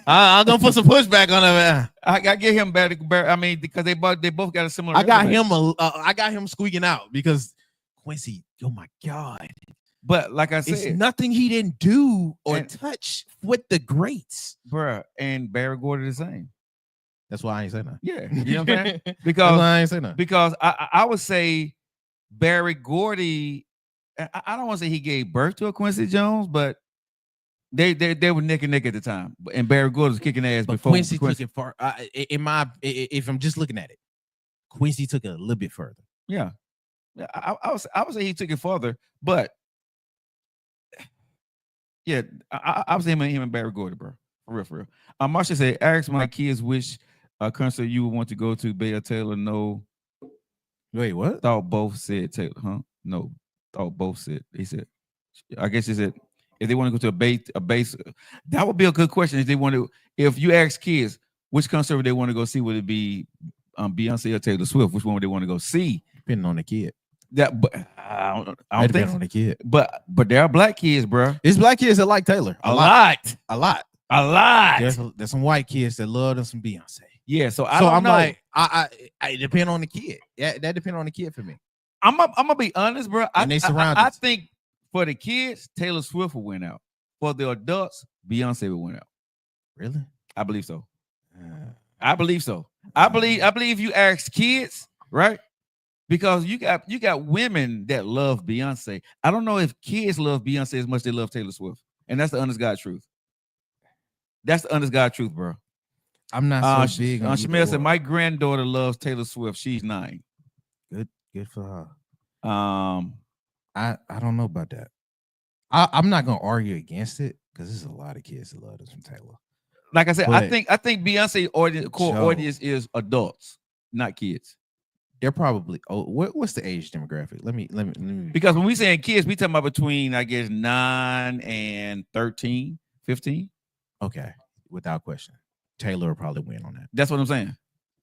I'm gonna put some pushback on him. I get him Barry. I mean, because they both got a similar. I got resume. him. I got him squeaking out because Quincy. Oh my God! But like I said, it's nothing he didn't do or touch with the greats, bruh. And Barry Gordy the same. That's why I ain't say nothing. Yeah, you know what I'm saying? That's Because why I ain't say nothing. because I would say Barry Gordy. I don't want to say he gave birth to a Quincy Jones, but they were neck and neck at the time. And Barry Gordy was kicking ass But before Quincy took it far. If I'm just looking at it, Quincy took it a little bit further. Yeah, I would say he took it further, but yeah, I would say him and Barry Gordy, bro. For real, for real. Marsha said, ask my kids which concert you would want to go to. Bay or Taylor? No. Wait, what? Thought both said Taylor, huh? No. Thought both said. He said, I guess he said, if they want to go to a base, that would be a good question. If they want to, if you ask kids which concert would they want to go see, would it be Beyonce or Taylor Swift? Which one would they want to go see? Depending on the kid. That, but I don't think on the kid. But there are black kids, bro. It's black kids that like Taylor. A lot. There's some white kids that love them some Beyonce. Yeah, so I'm know. Like, I depend on the kid. Yeah, that depend on the kid for me. I'm gonna be honest, bro. I think for the kids, Taylor Swift will win out. For the adults, Beyonce will win out. Really? I believe so. I believe so. I believe you ask kids, right? Because you got women that love Beyonce. I don't know if kids love Beyonce as much as they love Taylor Swift, and that's the honest God truth. That's the honest God truth, bro. I'm not so big on Shamel said, my granddaughter loves Taylor Swift. She's 9. Good for her. I don't know about that. I'm not gonna argue against it because there's a lot of kids that love this from Taylor. Like I said, But I think Beyonce audience is adults, not kids. They're probably what's the age demographic? Let me Because when we saying kids, we talking about between, I guess, 9 and 13, 15. Okay, without question. Taylor will probably win on that. That's what I'm saying.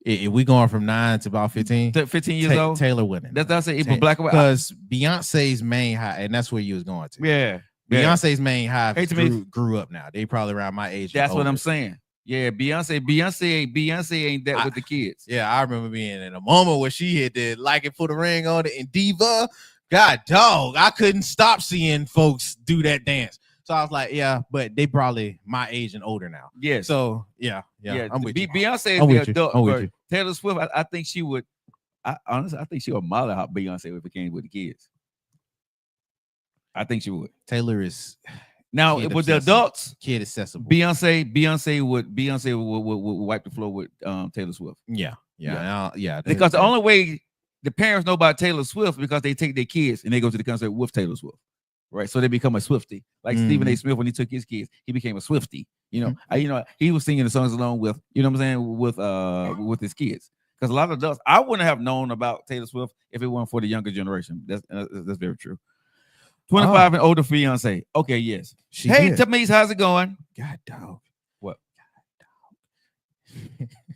If we going from 9 to about 15, 15 years old, Taylor winning. That's what I say. Even black and white, because Beyonce's main high, and that's where you was going to. Yeah, Beyonce's main high Hey, grew up now. They probably around my age. That's what I'm saying. Yeah, Beyonce ain't that with the kids. Yeah, I remember being in a moment where she had to like it, put a ring on it, and Diva. God dog, I couldn't stop seeing folks do that dance. So I was like, yeah, but they probably my age and older now. Yeah. So yeah. I'm with you. Beyonce is the adult. But Taylor Swift, I think she would. Honestly, I think she would model how Beyonce if it came with the kids. I think she would. Taylor is now with the adults, kid accessible. Beyonce would wipe the floor with Taylor Swift. Yeah. Because the only way the parents know about Taylor Swift because they take their kids and they go to the concert with Taylor Swift. Right, so they become a Swiftie, like Stephen A. Smith when he took his kids, he became a Swiftie. You know, he was singing the songs along with, you know what I'm saying, with his kids. Because a lot of adults, I wouldn't have known about Taylor Swift if it weren't for the younger generation. That's very true. 25 and older Beyonce. Okay, yes. Hey, Tamise, how's it going? God dog. What?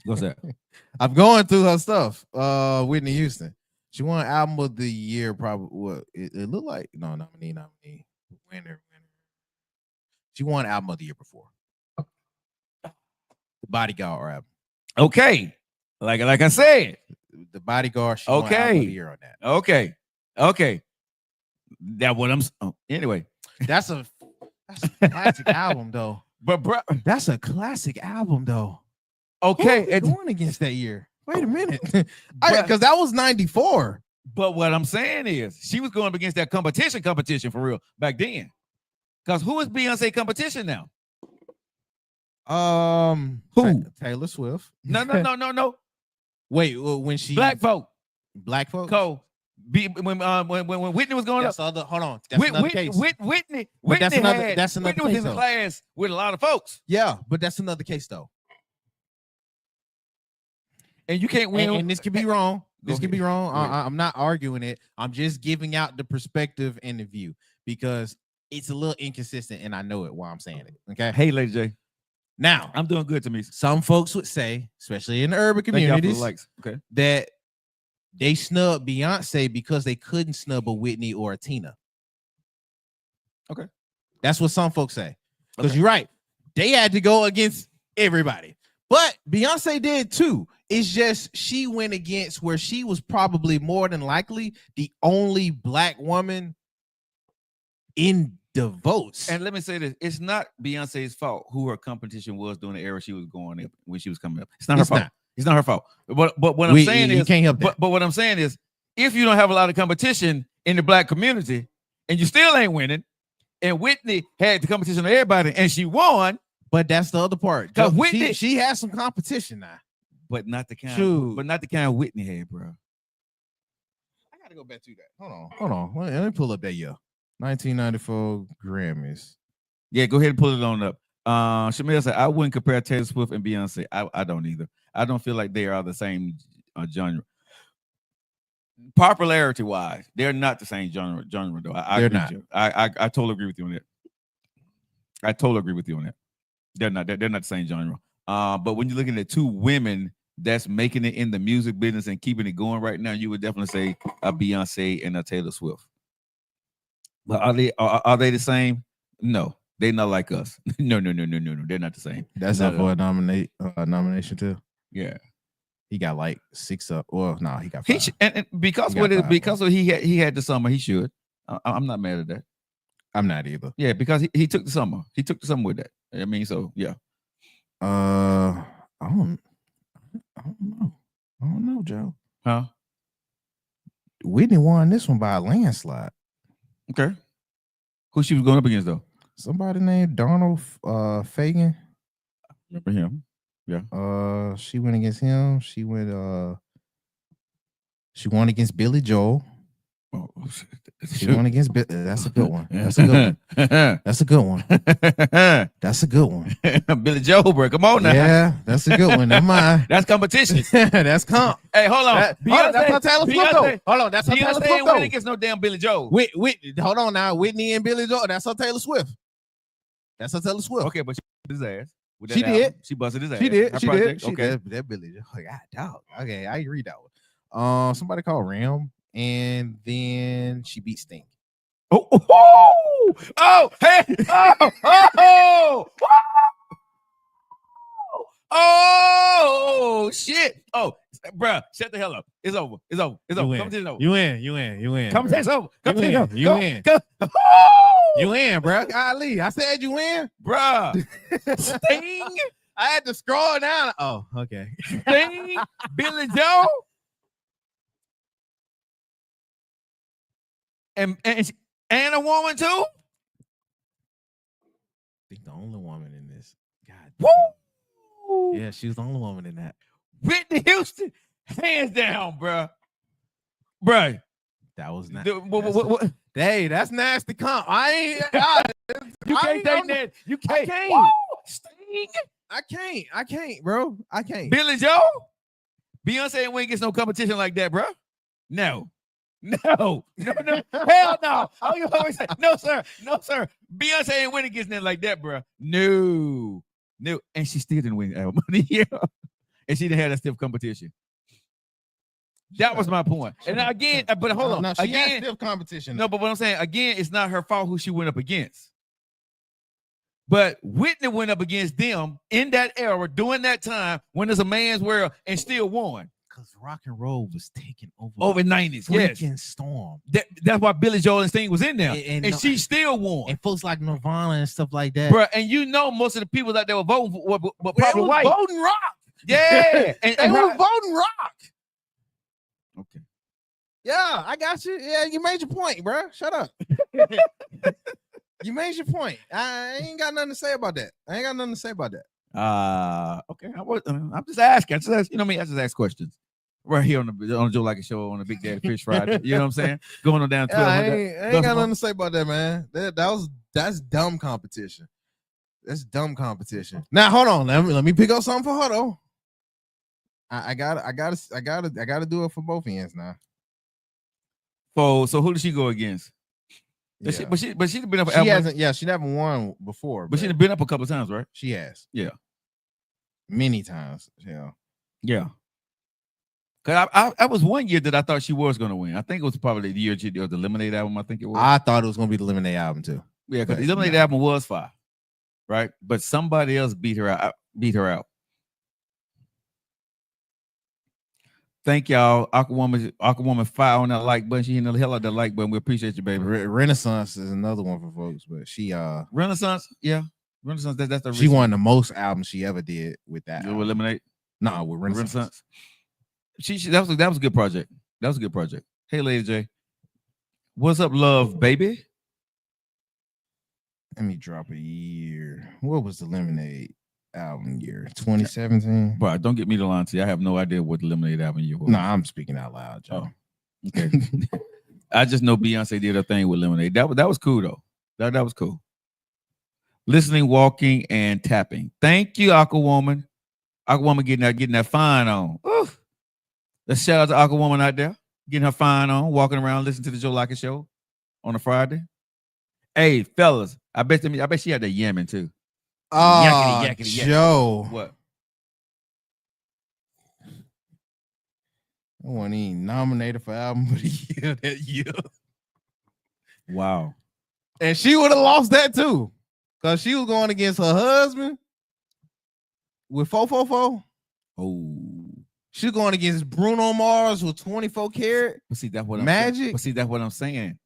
What's that? I'm going through her stuff. Whitney Houston. She won album of the year, probably. What it looked like? No, nominee, winner. She won album of the year before. The Bodyguard album. Okay, like I said, The Bodyguard. She won album of the year on that. Okay. That what I'm. Anyway, that's a classic album though. But bro, that's a classic album though. Okay, it's going against that year. Wait a minute, because that was 94. But what I'm saying is, she was going up against that competition for real back then. Because who is Beyonce competition now? Who? Taylor Swift. No. Wait, when she black folk, Cole. When Whitney was going up. Hold on. That's another case. Whitney that's another Whitney was case, in the class with a lot of folks. Yeah, but that's another case though. And you can't win. And this could be wrong. I'm not arguing it. I'm just giving out the perspective and the view because it's a little inconsistent, and I know it while I'm saying it. Okay. Hey, Lady J. Now I'm doing good to me. Some folks would say, especially in the urban communities, that they snub Beyonce because they couldn't snub a Whitney or a Tina. Okay. That's what some folks say. Because you're right. They had to go against everybody. But Beyonce did too. It's just she went against where she was probably more than likely the only black woman in the votes. And let me say this: it's not Beyonce's fault who her competition was during the era she was going up when she was coming up. It's not her fault. It's not her fault. But what I'm saying is, you can't help that. But what I'm saying is, if you don't have a lot of competition in the black community and you still ain't winning, and Whitney had the competition on everybody and she won. But that's the other part. Whitney, she has some competition now. But not the kind. But not the kind Whitney had, bro. gotta go back to that. Hold on. Let me pull up that year. 1994 Grammys. Yeah, go ahead and pull it on up. Shamil said, I wouldn't compare Taylor Swift and Beyonce. I don't either. I don't feel like they are the same genre. Popularity wise, they're not the same genre though. They're agree not. with you. I totally agree with you on that. I totally agree with you on that. They're not the same genre. But when you're looking at two women that's making it in the music business and keeping it going right now, you would definitely say a Beyonce and a Taylor Swift. But are they the same? No, they're not like us. No. They're not the same. That's Not up at for all. a nomination too. Yeah. He got like 6 up. Well, no, he got He 5. should, and because He got what it, 5, because of he had the summer, he should. I'm not mad at that. I'm not either. Yeah, because he took the summer. He took the summer with that. I mean, so yeah. I don't know. I don't know, Joe. Huh? Whitney won this one by a landslide. Okay. Who she was going up against though? Somebody named Donald Fagan. Remember him? Yeah. She went against him. She won against Billy Joel. Oh, She won against that's a good one. That's a good one. That's a good one. That's a good one. Billy Joe, bro. Come on now. Yeah, that's a good one. Never mind. That's competition. That's comp. Hey, hold on. That's how Taylor Swift though. Hold on, that's how Taylor Beyonce Swift ain't winning though. against no damn Billy Joe. Hold on now. Whitney and Billy Joel. That's how Taylor Swift. That's how Taylor Swift. Okay, but she busted his ass. with that She album. did. She busted his ass. She did. Her She project, did. Okay. That Billy Joel. God, dog. Okay, I read that one. Somebody called Ram, and then she beat Sting. Oh, shit. Oh, bruh, shut the hell up. It's over. It's over. It's over. Competition over. You win. Competition's over. Competition over. You Go. win. Go. You win, bro. Golly, I said you win. Bruh. Sting. I had to scroll down. Oh, okay. Sting. Billy Joe. And a woman too? I think the only woman in this. God. Woo! Yeah, she was the only woman in that. Whitney Houston, hands down, bruh. Bruh. That was not. What? Hey, that's nasty comp. I ain't. You can't ain't take gonna- that. You I can't. can't. Woo! Sting. I can't, bro. I can't. Billy Joe. Beyonce ain't win against no competition like that, bruh. No. Hell no. Oh, you always say, no, sir. Beyonce ain't win against nothing like that, bruh. No. And she still didn't win album of the year. And she didn't have that stiff competition. That was my point. And now again, but hold on. No, she had Again, stiff competition. no, but what I'm saying, again, it's not her fault who she went up against. But Whitney went up against them in that era, during that time, when there's a man's world, and still won. Because rock and roll was taking over. Over 90s, yes. freaking storm. That's why Billy Joel and Sting was in there. And And she still won. And folks like Nirvana and stuff like that. Bruh, and you know most of the people that they were voting for were They probably was white. voting rock. Yeah. They was voting rock. Okay. Yeah, I got you. Yeah, you made your point, bro. Shut up. You made your point. I ain't got nothing to say about that. Okay. I'm just asking. You know me. I just ask questions. Right here on the Joe Like Show on the Big Daddy Fish Friday. You know what I'm saying? Going on down 12. Yeah, I ain't got nothing to say about that, man. That's dumb competition. That's dumb competition. Now hold on. Let me pick up something for her though. I gotta do it for both ends now. So who did she go against? Yeah. But she's been up. She hasn't. Yeah, she never won before. But she's been up a couple of times, right? She has. Yeah. Many times. Yeah. Yeah. Cause I was one year that I thought she was gonna win. I think it was probably the year she did the Lemonade album. I think it was. I thought it was gonna be the Lemonade album too. Yeah, because But the Lemonade no. album was fire, right? But somebody else beat her out. Thank y'all. Aquawoman fire on that like button. She hitting the hell out of that like button. We appreciate you, baby. Renaissance is another one for folks, but she Renaissance, yeah. Renaissance, that's the she won the most albums she ever did with that. With album. Lemonade. No, with Renaissance. She that was a good project. That was a good project. Hey, Lady J. What's up, love, baby? Let me drop a year. What was the Lemonade album year? 2017. Bro, don't get me to lie to you. I have no idea what the Lemonade album year was. No, I'm speaking out loud, Joe. Oh. Okay. I just know Beyonce did her thing with Lemonade. That was cool though. That was cool. Listening, walking, and tapping. Thank you, Aquawoman. Aquawoman getting that fine on. Oof. Let's shout out to Aquawoman out there, getting her fine on, walking around, listening to the Joe Lockett Show on a Friday. Hey, fellas, I bet she had that yamming too. Oh, Yakety, yakety, yakety. Joe. What? I wasn't even nominated for album of the year that year. Wow. And she would have lost that too. Because she was going against her husband with 444. Oh. She was going against Bruno Mars with 24 Karat. But see, that's what Magic. But see, that's what I'm saying.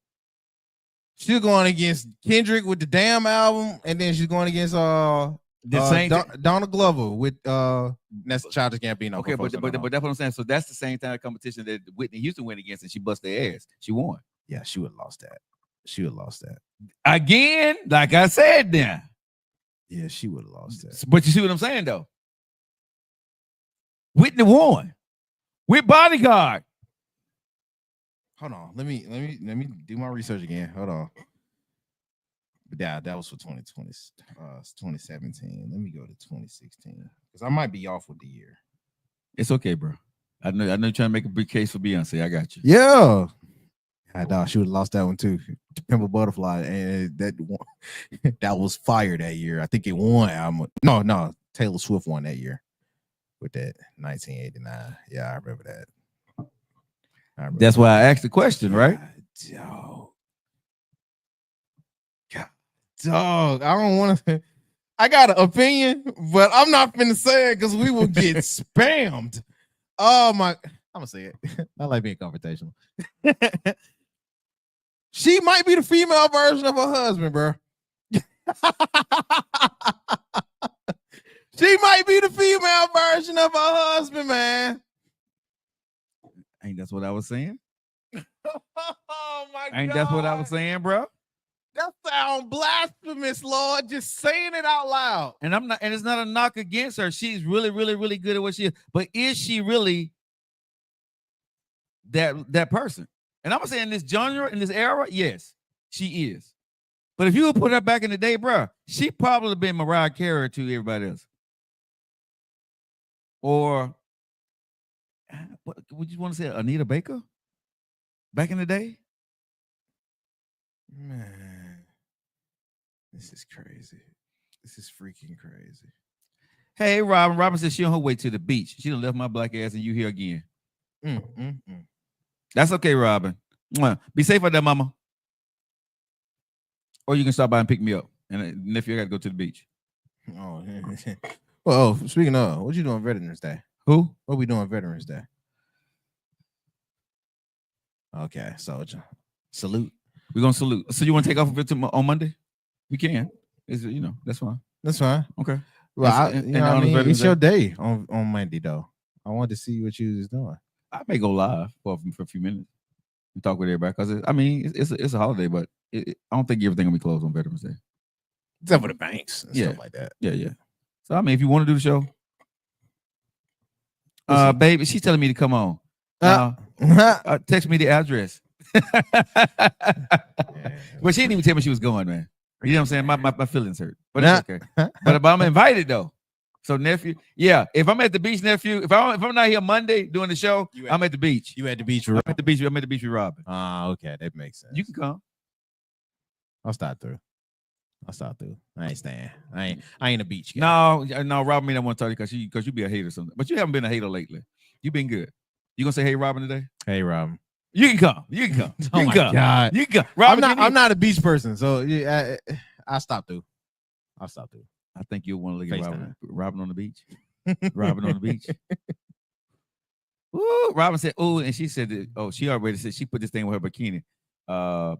She was going against Kendrick with the Damn album, and then she's going against Donald Glover with that's Childish Gambino. Okay, but that's what I'm saying. So that's the same kind of competition that Whitney Houston went against, and she bust their ass. She won. Yeah, she would have lost that. She would have lost that. Again, like I said then. Yeah, she would have lost that. But you see what I'm saying, though? Whitney won with Bodyguard. Hold on. Let me do my research again. Hold on. But yeah, that was for 2020, 2017. Let me go to 2016. Because I might be off with the year. It's okay, bro. I know you're trying to make a big case for Beyonce. I got you. Yeah. She would have lost that one too. Pimple Butterfly, and that was fire that year. I think it won album. No, Taylor Swift won that year with that 1989. Yeah, I remember that. That's why I asked the question, right? Dog, I don't want to. I got an opinion, but I'm not finna say it because we will get spammed. Oh my! I'm gonna say it. I like being confrontational. She might be the female version of her husband, bro. She might be the female version of her husband, man. Ain't that's what I was saying? Oh my Ain't God. that's what I was saying, bro? That sound blasphemous, Lord. Just saying it out loud. And it's not a knock against her. She's really, really, really good at what she is. But is she really that person? And I'm gonna say in this genre, in this era, yes, she is. But if you would put her back in the day, bro, she probably been Mariah Carey to everybody else. Or what would you want to say, Anita Baker? Back in the day? Man, this is crazy. This is freaking crazy. Hey, Robin. Robin says she on her way to the beach. She done left my black ass and you here again. That's okay, Robin. Mwah. Be safe out there, mama. Or you can stop by and pick me up. And nephew, I got to go to the beach. Oh, well, speaking of, what you doing Veterans Day? Who? What we doing Veterans Day? Okay, soldier. Salute. We're going to salute. So you want to take off of it on Monday? We can. That's fine. That's fine. Okay. Well, it's your day on Monday, though. I wanted to see what you was doing. I may go live for a few minutes and talk with everybody because it's a holiday, but I don't think everything will be closed on Veterans Day. Except for the banks and stuff like that. Yeah. So, I mean, if you want to do the show, baby, she's telling me to come on. Text me the address. Well, she didn't even tell me she was going, man. You know what I'm saying? My feelings hurt, but it's okay. But I'm invited though. So nephew, yeah. If I'm at the beach, nephew, if I'm not here Monday doing the show, I'm at the beach. You at the beach? I'm at the beach. I'm at the beach with Robin. Okay, that makes sense. You can come. I'll start through. I ain't staying. I ain't a beach guy. No, Robin, I want to tell you because you be a hater or something. But you haven't been a hater lately. You've been good. You gonna say hey Robin today? Hey Robin. You can come. Oh my God. You can come. Robin, I'm not a beach person, so yeah, I'll stop through. I think you'll want to look at Robin on the beach. Robin on the beach. Ooh, Robin said, "Oh," and she said that, she already said she put this thing with her bikini. Bro,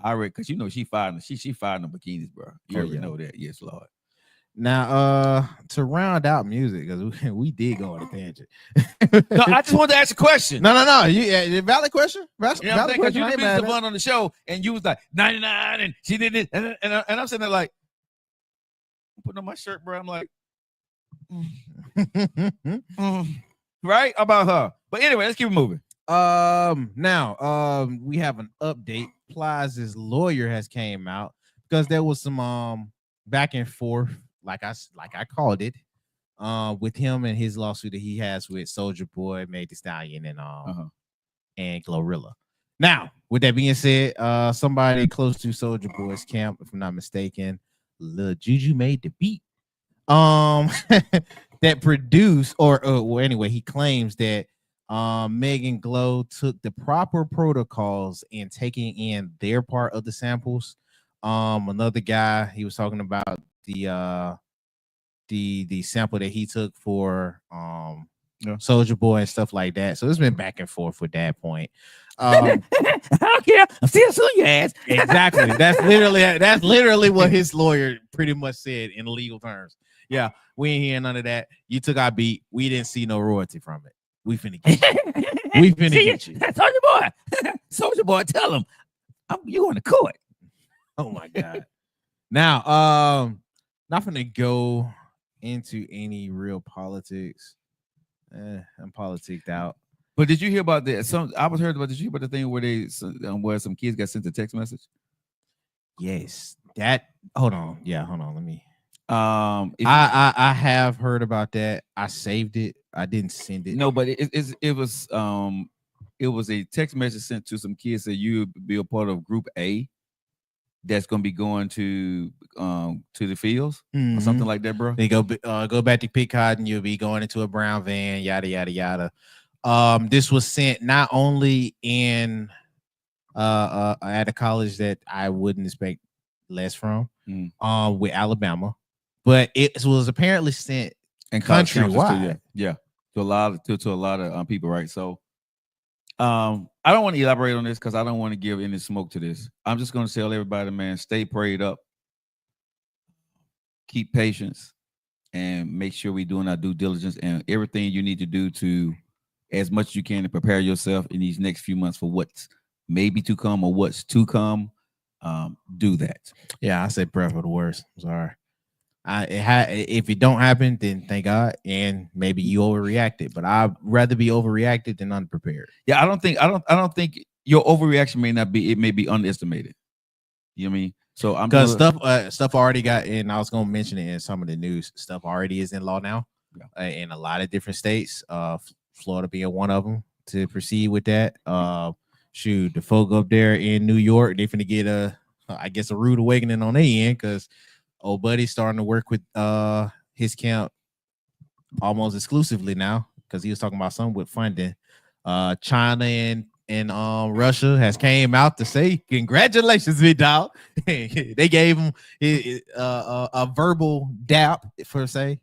I already because she fired she fired them bikinis, bro. You already know that. Yes, Lord. Now, to round out music, because we did go on a tangent. No, I just wanted to ask a question. No. Valid question. Valid question. Because you been Devon on the show, and you was like 99, and she did it, and I'm sitting there like, I'm putting on my shirt, bro. I'm like, right about her. But anyway, let's keep it moving. We have an update. Plies' lawyer has came out because there was some back and forth, like I called it, with him and his lawsuit that he has with Soldier Boy, Meg Thee Stallion, and Glorilla. Now, with that being said, somebody close to Soldier Boy's camp, if I'm not mistaken, Lil Juju made the beat. That produced, well, anyway, he claims that Megan Glow took the proper protocols in taking in their part of the samples. Another guy, he was talking about the sample that he took for Soldier Boy and stuff like that. So it's been back and forth with that point. I don't care. I'm still suing your ass. Exactly. That's literally what his lawyer pretty much said in legal terms. Yeah, we ain't hearing none of that. You took our beat. We didn't see no royalty from it. We finna get you. We finna get you. Soldier Boy. Soldier Boy, tell him you going to court. Oh my God. Now, not gonna go into any real politics. I'm politicked out. But did you hear about that? I was heard about. Did you hear about the thing where some kids got sent a text message? Yes. That. Hold on. Yeah. Hold on. Let me. I have heard about that. I saved it. I didn't send it. No, but it was a text message sent to some kids that you be a part of Group A. That's gonna be going to the fields or something like that, bro. They go back to pick cotton. You'll be going into a brown van. Yada yada yada. This was sent not only in at a college that I wouldn't expect less from, with Alabama, but it was apparently sent and countrywide. Yeah, to a lot of people, right? So, I don't want to elaborate on this because I don't want to give any smoke to this. I'm just going to tell everybody, man, stay prayed up, keep patience, and make sure we're doing our due diligence and everything you need to do to, as much as you can, to prepare yourself in these next few months for what's maybe to come or what's to come. Do that. Yeah, I said prayer for the worst. I'm sorry. If it don't happen, then thank God, and maybe you overreacted. But I'd rather be overreacted than unprepared. Yeah, I don't think your overreaction may be underestimated. You know what I mean? So I'm because stuff already got in. I was gonna mention it in some of the news. Stuff already is in law now, in a lot of different states. Florida being one of them to proceed with that. Shoot, the folk up there in New York, they finna get a rude awakening on their end because old buddy's starting to work with his camp almost exclusively now because he was talking about something with funding. China and Russia has came out to say congratulations, big dog. They gave him a verbal dap for say.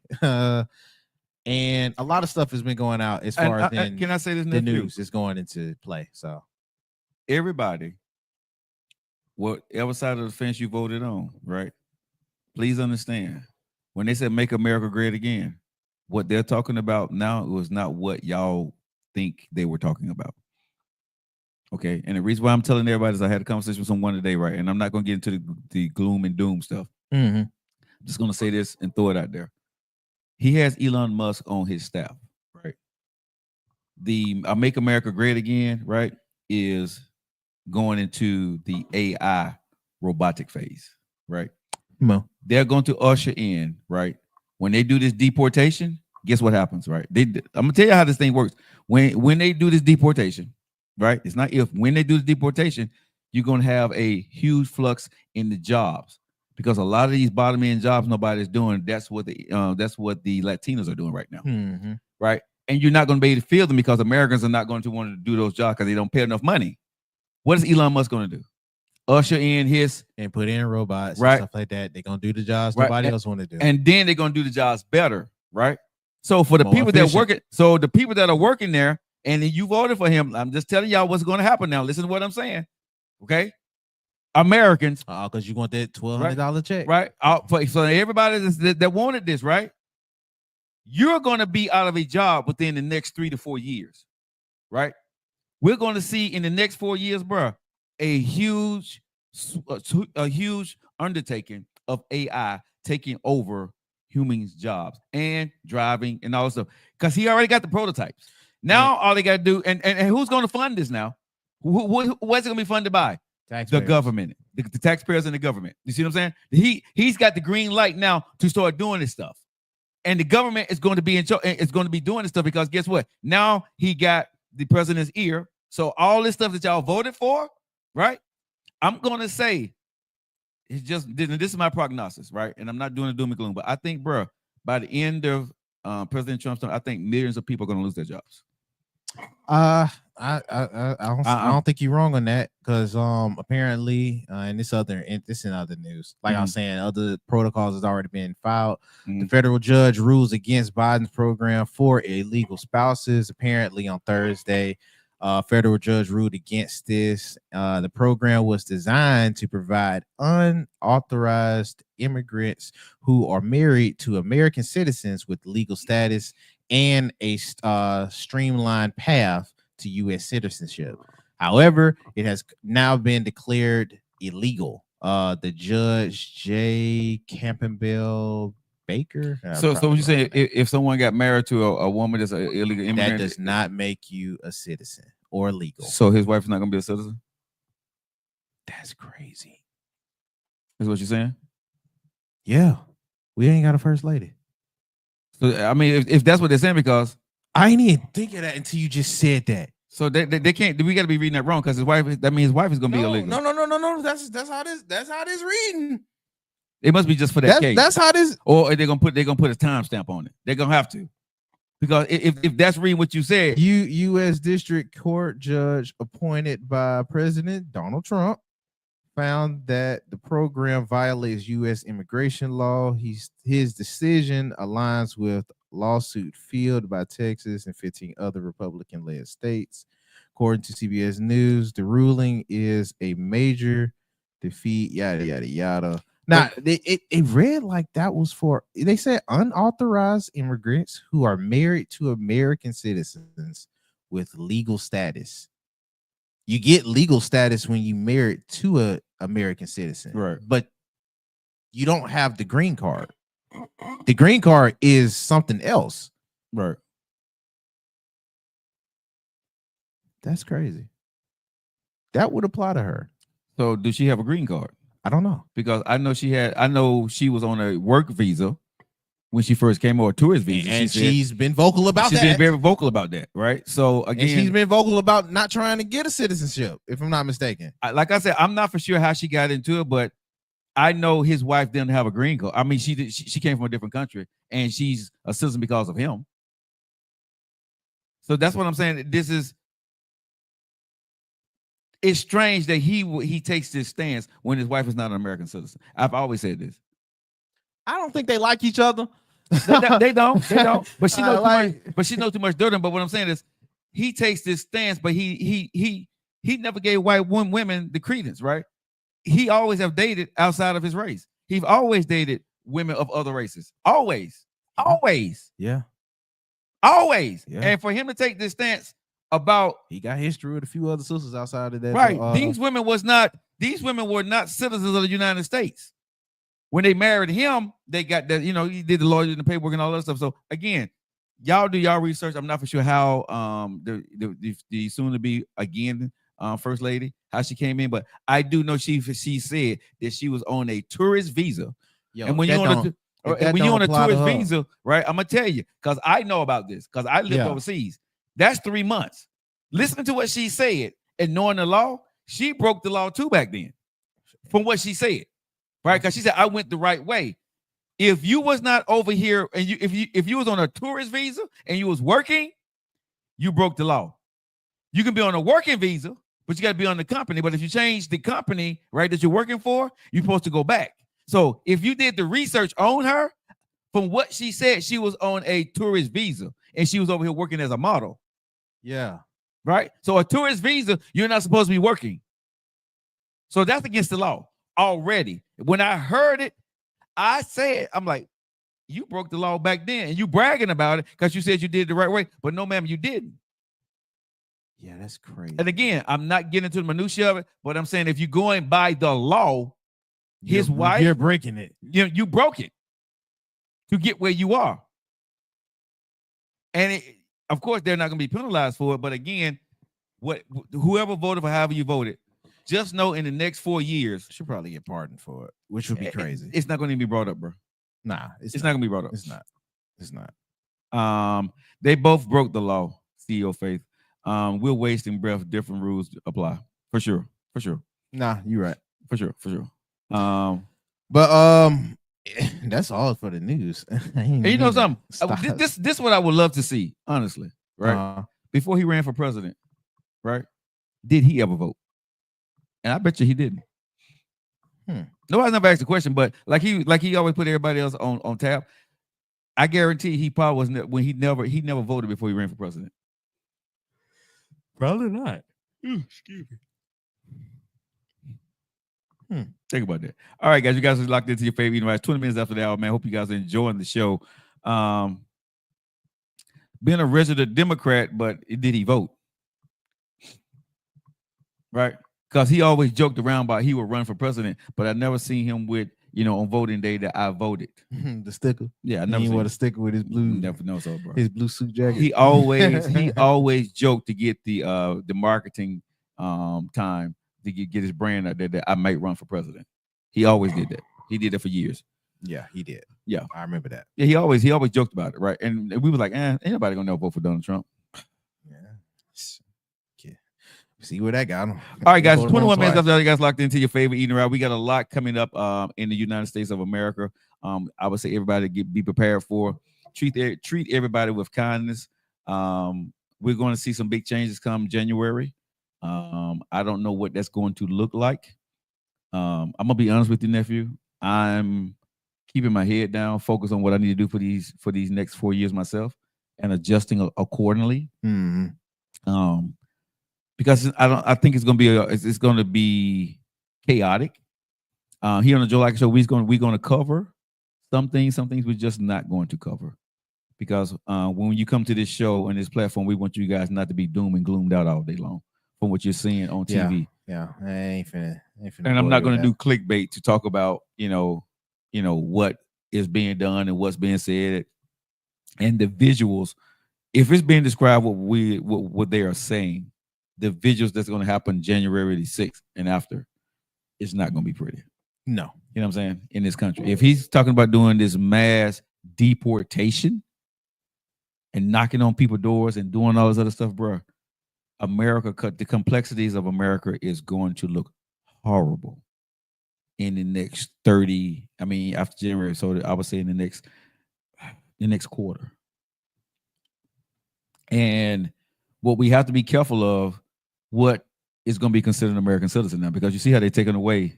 And a lot of stuff has been going out as far as can I say this? The news is going into play. So everybody, whatever side of the fence you voted on, right? Please understand, when they said make America great again, what they're talking about now was not what y'all think they were talking about. Okay. And the reason why I'm telling everybody is I had a conversation with someone today, right? And I'm not going to get into the gloom and doom stuff. I'm just going to say this and throw it out there. He has Elon Musk on his staff, right? The Make America Great Again, right, is going into the AI robotic phase, right? No. They're going to usher in, right? When they do this deportation, guess what happens, right? I'm gonna tell you how this thing works. When they do this deportation, right? It's not if. When they do the deportation, you're gonna have a huge flux in the jobs because a lot of these bottom end jobs nobody's doing. That's what the Latinos are doing right now, right? And you're not going to be able to fill them because Americans are not going to want to do those jobs because they don't pay enough money. What is Elon Musk going to do? Usher in his and put in robots, right? And stuff like that. They're gonna do the jobs nobody else want to do, and then they're gonna do the jobs better, right? So for the people that are working there, and you voted for him, I'm just telling y'all what's going to happen now. Listen to what I'm saying, okay? Americans, because you want that $1,200 check, right? So everybody that wanted this, right? You're going to be out of a job within the next 3 to 4 years, right? We're going to see in the next 4 years, bro, a huge undertaking of AI taking over humans' jobs and driving and all that stuff because he already got the prototypes. Now all they got to do, and who's going to fund this now? What's it going to be funded by? The Taxpayers. government, the taxpayers and the government. You see what I'm saying? He's got the green light now to start doing this stuff, and the government is going to be it's going to be doing this stuff because guess what? Now he got the president's ear. So all this stuff that y'all voted for, right? I'm going to say it's just this is my prognosis, right? And I'm not doing a doom and gloom, but I think, bro, by the end of President Trump's term, I think millions of people are going to lose their jobs. I don't think you're wrong on that because apparently and this in other news, like I was saying, other protocols has already been filed. The federal judge rules against Biden's program for illegal spouses. Apparently on Thursday, federal judge ruled against this. The program was designed to provide unauthorized immigrants who are married to American citizens with legal status and a streamlined path to U.S. citizenship. However, it has now been declared illegal. The judge, J. Campbell Baker. So what you saying? If someone got married to a woman that's an illegal immigrant, that does not make you a citizen or legal. So his wife is not going to be a citizen? That's crazy. Is what you're saying? Yeah, we ain't got a first lady. So I mean, if that's what they're saying, because I ain't even think of that until you just said that. So they can't. We got to be reading that wrong because his wife. That means his wife is going to be illegal. No. That's how this reading. It must be just for that case. That's how this. Or they're gonna put a timestamp on it. They're gonna have to, because if that's reading what you said, U.S. District Court judge appointed by President Donald Trump found that the program violates U.S. immigration law. His decision aligns with lawsuit filed by Texas and 15 other Republican-led states. According to CBS News, the ruling is a major defeat. Yada yada yada. Now, it read like that was for, they said unauthorized immigrants who are married to American citizens with legal status. You get legal status when you married to a American citizen, right? But you don't have the green card. The green card is something else, right? That's crazy. That would apply to her. So, does she have a green card? I don't know, because I know she was on a work visa when she first came, or a tourist visa, and she's been vocal about that. She's been very vocal about that, right? So again, and she's been vocal about not trying to get a citizenship, if I'm not mistaken. Like I said, I'm not for sure how she got into it, but I know his wife didn't have a green card. I mean, she came from a different country, and she's a citizen because of him. So that's what I'm saying. It's strange that he takes this stance when his wife is not an American citizen. I've always said this. I don't think they like each other. They don't. But she knows too much. But she knows too much dirt. But what I'm saying is, he takes this stance, but he never gave white women the credence, right? He always have dated outside of his race. He's always dated women of other races. Always. Yeah. And for him to take this stance about, he got history with a few other sisters outside of that, right? These women were not citizens of the United States. When they married him, they got that, he did the lawyer and the paperwork and all that stuff. So again, y'all do y'all research. I'm not for sure how the soon to be again first lady, how she came in, but I do know she said that she was on a tourist visa. And when you're on a tourist visa, right? I'm gonna tell you, because I know about this, because I lived overseas. That's 3 months. Listening to what she said and knowing the law, she broke the law too back then. From what she said, right? Because she said I went the right way. If you was not over here and if you was on a tourist visa and you was working, you broke the law. You can be on a working visa, but you got to be on the company. But if you change the company, right, that you're working for, you're supposed to go back. So if you did the research on her, from what she said, she was on a tourist visa and she was over here working as a model. Yeah. Right. So a tourist visa, you're not supposed to be working. So that's against the law already. When I heard it, I'm like, you broke the law back then and you bragging about it because you said you did it the right way. But no, ma'am, you didn't. Yeah, that's crazy. And again, I'm not getting into the minutiae of it, but I'm saying if you're going by the law, his wife, you're breaking it. You broke it to get where you are. And of course, they're not going to be penalized for it. But again, whoever voted for however you voted, just know in the next 4 years, Should probably get pardoned for it, which would be crazy. It's not going to be brought up, bro. Nah, It's not going to be brought up. It's not. It's not. They both broke the law, CEO Faith. We're wasting breath. Different rules apply for sure. Nah, you're right. For sure. But that's all for the news. And you know something? This is what I would love to see, honestly. Right before he ran for president, right? Did he ever vote? And I bet you he didn't. Nobody's never asked the question, but like he always put everybody else on tap. I guarantee he probably wasn't when he never voted before he ran for president. Probably not. Excuse me. Think about that. All right, guys, you guys are locked into your favorite eating rights. 20 minutes after the hour, man. Hope you guys are enjoying the show. Being a resident Democrat, but did he vote? Right? Because he always joked around about he would run for president, but I never seen him with, on voting day that I voted. The sticker. Yeah, I never seen wore the sticker with his blue. Never know so, bro. His blue suit jacket. He always joked to get the marketing time to get his brand out there that I might run for president. He always did that. He did that for years. Yeah, he did. Yeah, I remember that. Yeah, he always joked about it, right? And we were like, ain't nobody gonna vote for Donald Trump. Yeah. See where that got him. All right, guys. 21 minutes after you guys locked into your favorite eating route. We got a lot coming up in the United States of America. I would say everybody be prepared for. Treat everybody with kindness. We're going to see some big changes come January. I don't know what that's going to look like. I'm gonna be honest with you, nephew. I'm keeping my head down, focus on what I need to do for these next 4 years myself, and adjusting accordingly. Because I think it's going to be chaotic. Here on the Joe Like Show, we're going to cover some things we're just not going to cover, because when you come to this show and this platform, we want you guys not to be doom and gloomed out all day long from what you're seeing on TV. Yeah, I ain't finna. And I'm not going to do clickbait to talk about what is being done and what's being said and the visuals. If it's being described what they are saying, the visuals that's going to happen January the 6th and after, it's not going to be pretty. No. You know what I'm saying? In this country. If he's talking about doing this mass deportation and knocking on people's doors and doing all this other stuff, bro, the complexities of America is going to look horrible in the next after January. So I would say in the next quarter. And what we have to be careful of, what is going to be considered an American citizen now, because you see how they're taking away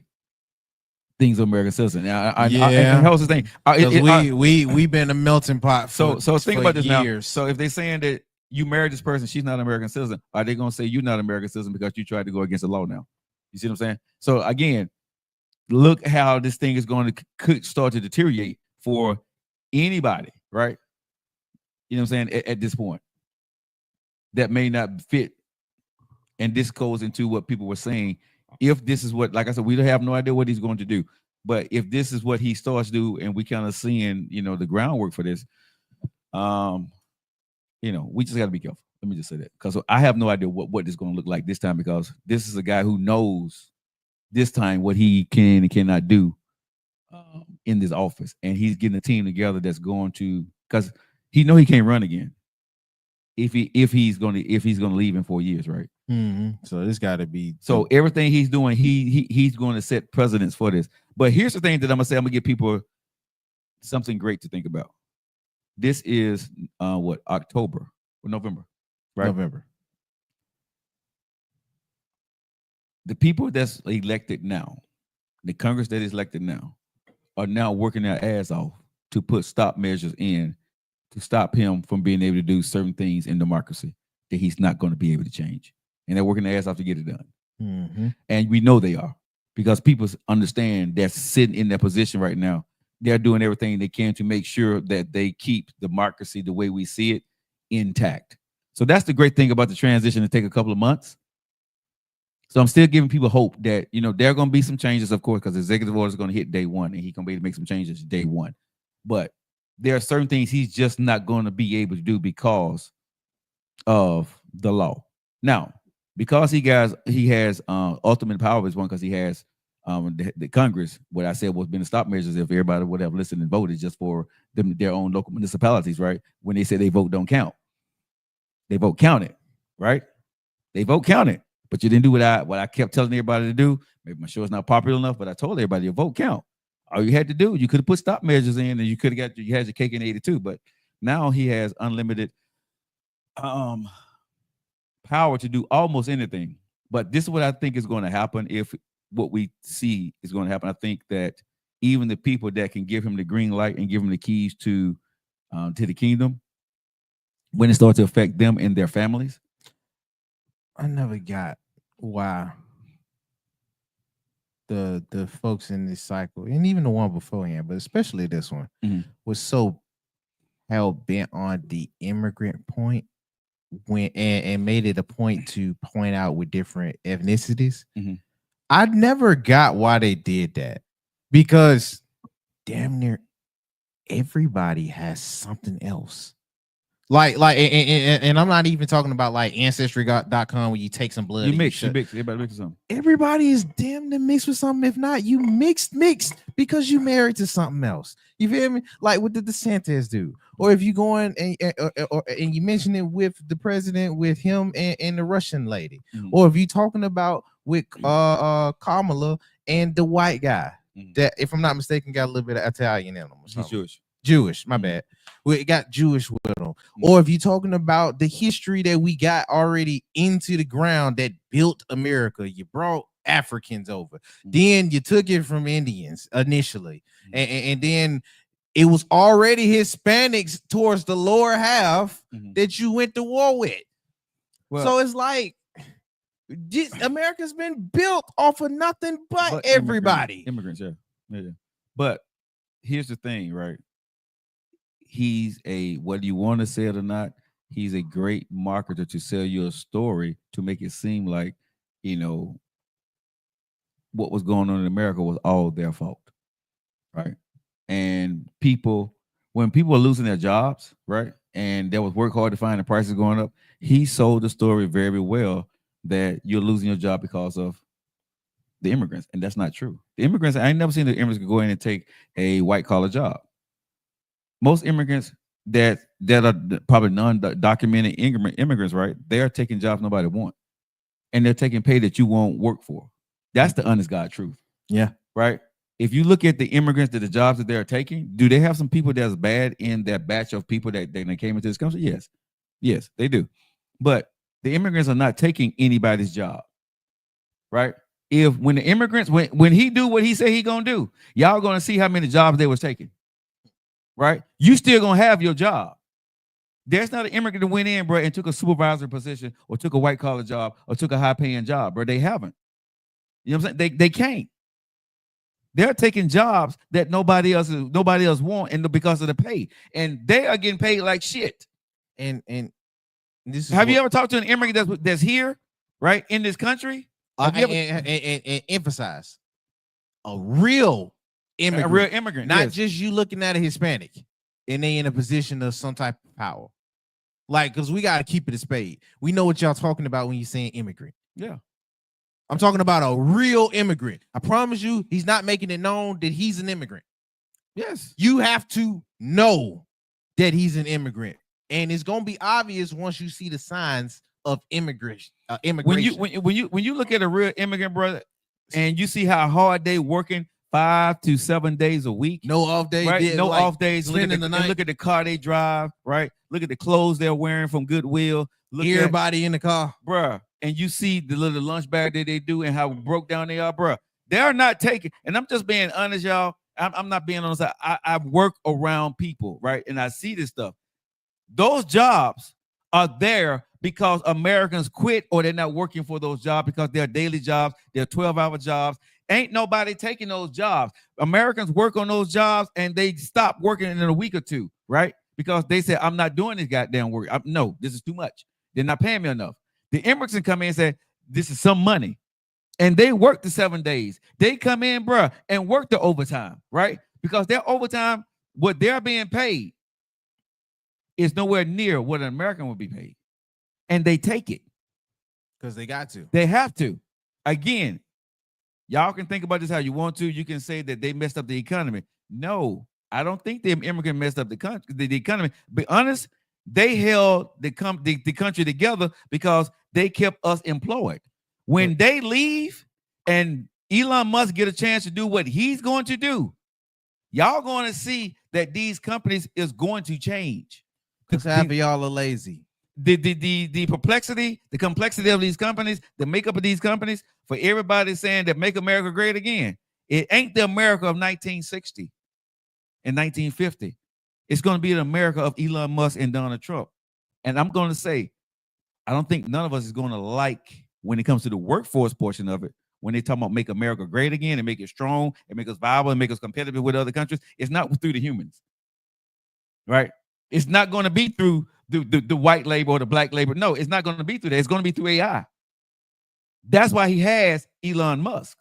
things of American citizen. And how's the thing? We've been a melting pot. So think about this years. now. So if they're saying that you married this person, she's not an American citizen, are they going to say you're not an American citizen because you tried to go against the law now? You see what I'm saying? So again, look how this thing is going to could start to deteriorate for anybody, right? You know what I'm saying? At this point, that may not fit. And this goes into what people were saying. If this is what, like I said, we don't have no idea what he's going to do. But if this is what he starts to do, and we kind of seeing, the groundwork for this, we just got to be careful. Let me just say that, because I have no idea what it's going to look like this time, because this is a guy who knows this time what he can and cannot do in this office, and he's getting a team together that's going to, because he know he can't run again if he's going to leave in 4 years, right? So this got to be. So everything he's doing, he's going to set precedents for this. But here's the thing that I'm gonna say. I'm gonna give people something great to think about. This is October or November, right? November. The people that's elected now, the Congress that is elected now, are now working their ass off to put stop measures in to stop him from being able to do certain things in democracy that he's not going to be able to change. And they're working their ass off to get it done. And we know they are, because people understand they're sitting in that position right now. They're doing everything they can to make sure that they keep democracy the way we see it intact. So that's the great thing about the transition to take a couple of months. So I'm still giving people hope that, there are going to be some changes, of course, because the executive order is going to hit day one, and he's going to be able to make some changes day one. But there are certain things he's just not going to be able to do, because of the law. Now, because he has ultimate power is one because he has the Congress. What I said was been to stop measures if everybody would have listened and voted just for them their own local municipalities, right? When they say they vote don't count, they vote counted, right? They vote counted, but you didn't do what I kept telling everybody to do. Maybe my show is not popular enough, but I told everybody your vote count. All you had to do, you could have put stop measures in, and you could have you had your cake in 82. But now he has unlimited power to do almost anything. But this is what I think is going to happen if what we see is going to happen. I think that even the people that can give him the green light and give him the keys to the kingdom, when it starts to affect them and their families, I never got why the folks in this cycle, and even the one beforehand, but especially this one, was so hell bent on the immigrant point when and made it a point to point out with different ethnicities. I never got why they did that, because damn near everybody has something else. And I'm not even talking about like ancestry.com where you take some blood. You mix, everybody mixes something. Everybody is damn near mixed with something. If not, you mixed because you married to something else. You feel me? Like what did the DeSantis do? Or if you go in and you mention it with the president, with him and the Russian lady, or if you talking about with Kamala and the white guy that, if I'm not mistaken, got a little bit of Italian in him. He's Jewish, my bad. We got Jewish with them. Or if you're talking about the history that we got already into the ground that built America, you brought Africans over. Then you took it from Indians initially. And then it was already Hispanics towards the lower half that you went to war with. Well, so it's like America's been built off of nothing but everybody. Immigrants, yeah. But here's the thing, right? He's whether you want to say it or not, he's a great marketer to sell you a story to make it seem like, what was going on in America was all their fault, right? And when people are losing their jobs, right, and there was work hard to find the prices going up, he sold the story very well that you're losing your job because of the immigrants, and that's not true. The immigrants, I ain't never seen the immigrants go in and take a white collar job. Most immigrants that are probably non-documented immigrants, right? They are taking jobs nobody want, and they're taking pay that you won't work for. That's the honest God truth. Yeah, right. If you look at the immigrants, the jobs that they're taking, do they have some people that's bad in that batch of people that came into this country? Yes, they do. But the immigrants are not taking anybody's job, right? When the immigrants, when he do what he said he gonna do, y'all gonna see how many jobs they was taking. Right? You still gonna have your job. There's not an immigrant that went in, bro, and took a supervisor position or took a white collar job or took a high paying job, bro. They haven't. You know what I'm saying? They can't. They're taking jobs that nobody else want, and because of the pay, and they are getting paid like shit. And this is have you ever talked to an immigrant that's here, right, in this country? And emphasize a real immigrant, not just you looking at a Hispanic and they in a position of some type of power. Like, because we got to keep it a spade. We know what y'all talking about when you're saying immigrant. Yeah. I'm talking about a real immigrant. I promise you, he's not making it known that he's an immigrant. Yes. You have to know that he's an immigrant. And it's going to be obvious once you see the signs of immigration. When you look at a real immigrant, brother, and you see how hard they working 5 to 7 days a week, no off days, right? No off days. Look at the car they drive, right? Look at the clothes they're wearing from Goodwill. Look everybody in the car, bruh. And you see the little lunch bag that they do and how broke down they are, bruh. They are not taking. And I'm just being honest, y'all. I'm not being honest. I work around people, right? And I see this stuff. Those jobs are there because Americans quit or they're not working for those jobs because they're daily jobs, they're 12-hour jobs. Ain't nobody taking those jobs. Americans work on those jobs and they stop working in a week or two, right? Because they say, I'm not doing this goddamn work. No, this is too much. They're not paying me enough. The immigrants come in and say, this is some money. And they work the 7 days. They come in, bruh, and work the overtime, right? Because their overtime, what they're being paid is nowhere near what an American would be paid. and they take it. Because they got to. They have to. Again, y'all can think about this how you want to. You can say that they messed up the economy. No, I don't think the immigrant messed up the country, the economy. Be honest, they held the country together because they kept us employed. When they leave and Elon Musk get a chance to do what he's going to do, y'all going to see that these companies is going to change. Because half of y'all are lazy. The complexity of these companies, the makeup of these companies, for everybody saying that make America great again, it ain't the America of 1960 and 1950. It's going to be the America of Elon Musk and Donald Trump. And I'm going to say, I don't think none of us is going to like when it comes to the workforce portion of it, when they talk about make America great again and make it strong and make us viable and make us competitive with other countries. It's not through the humans, right? It's not going to be through the white labor or the black labor. No, it's not going to be through that. It's going to be through AI. That's why he has Elon Musk.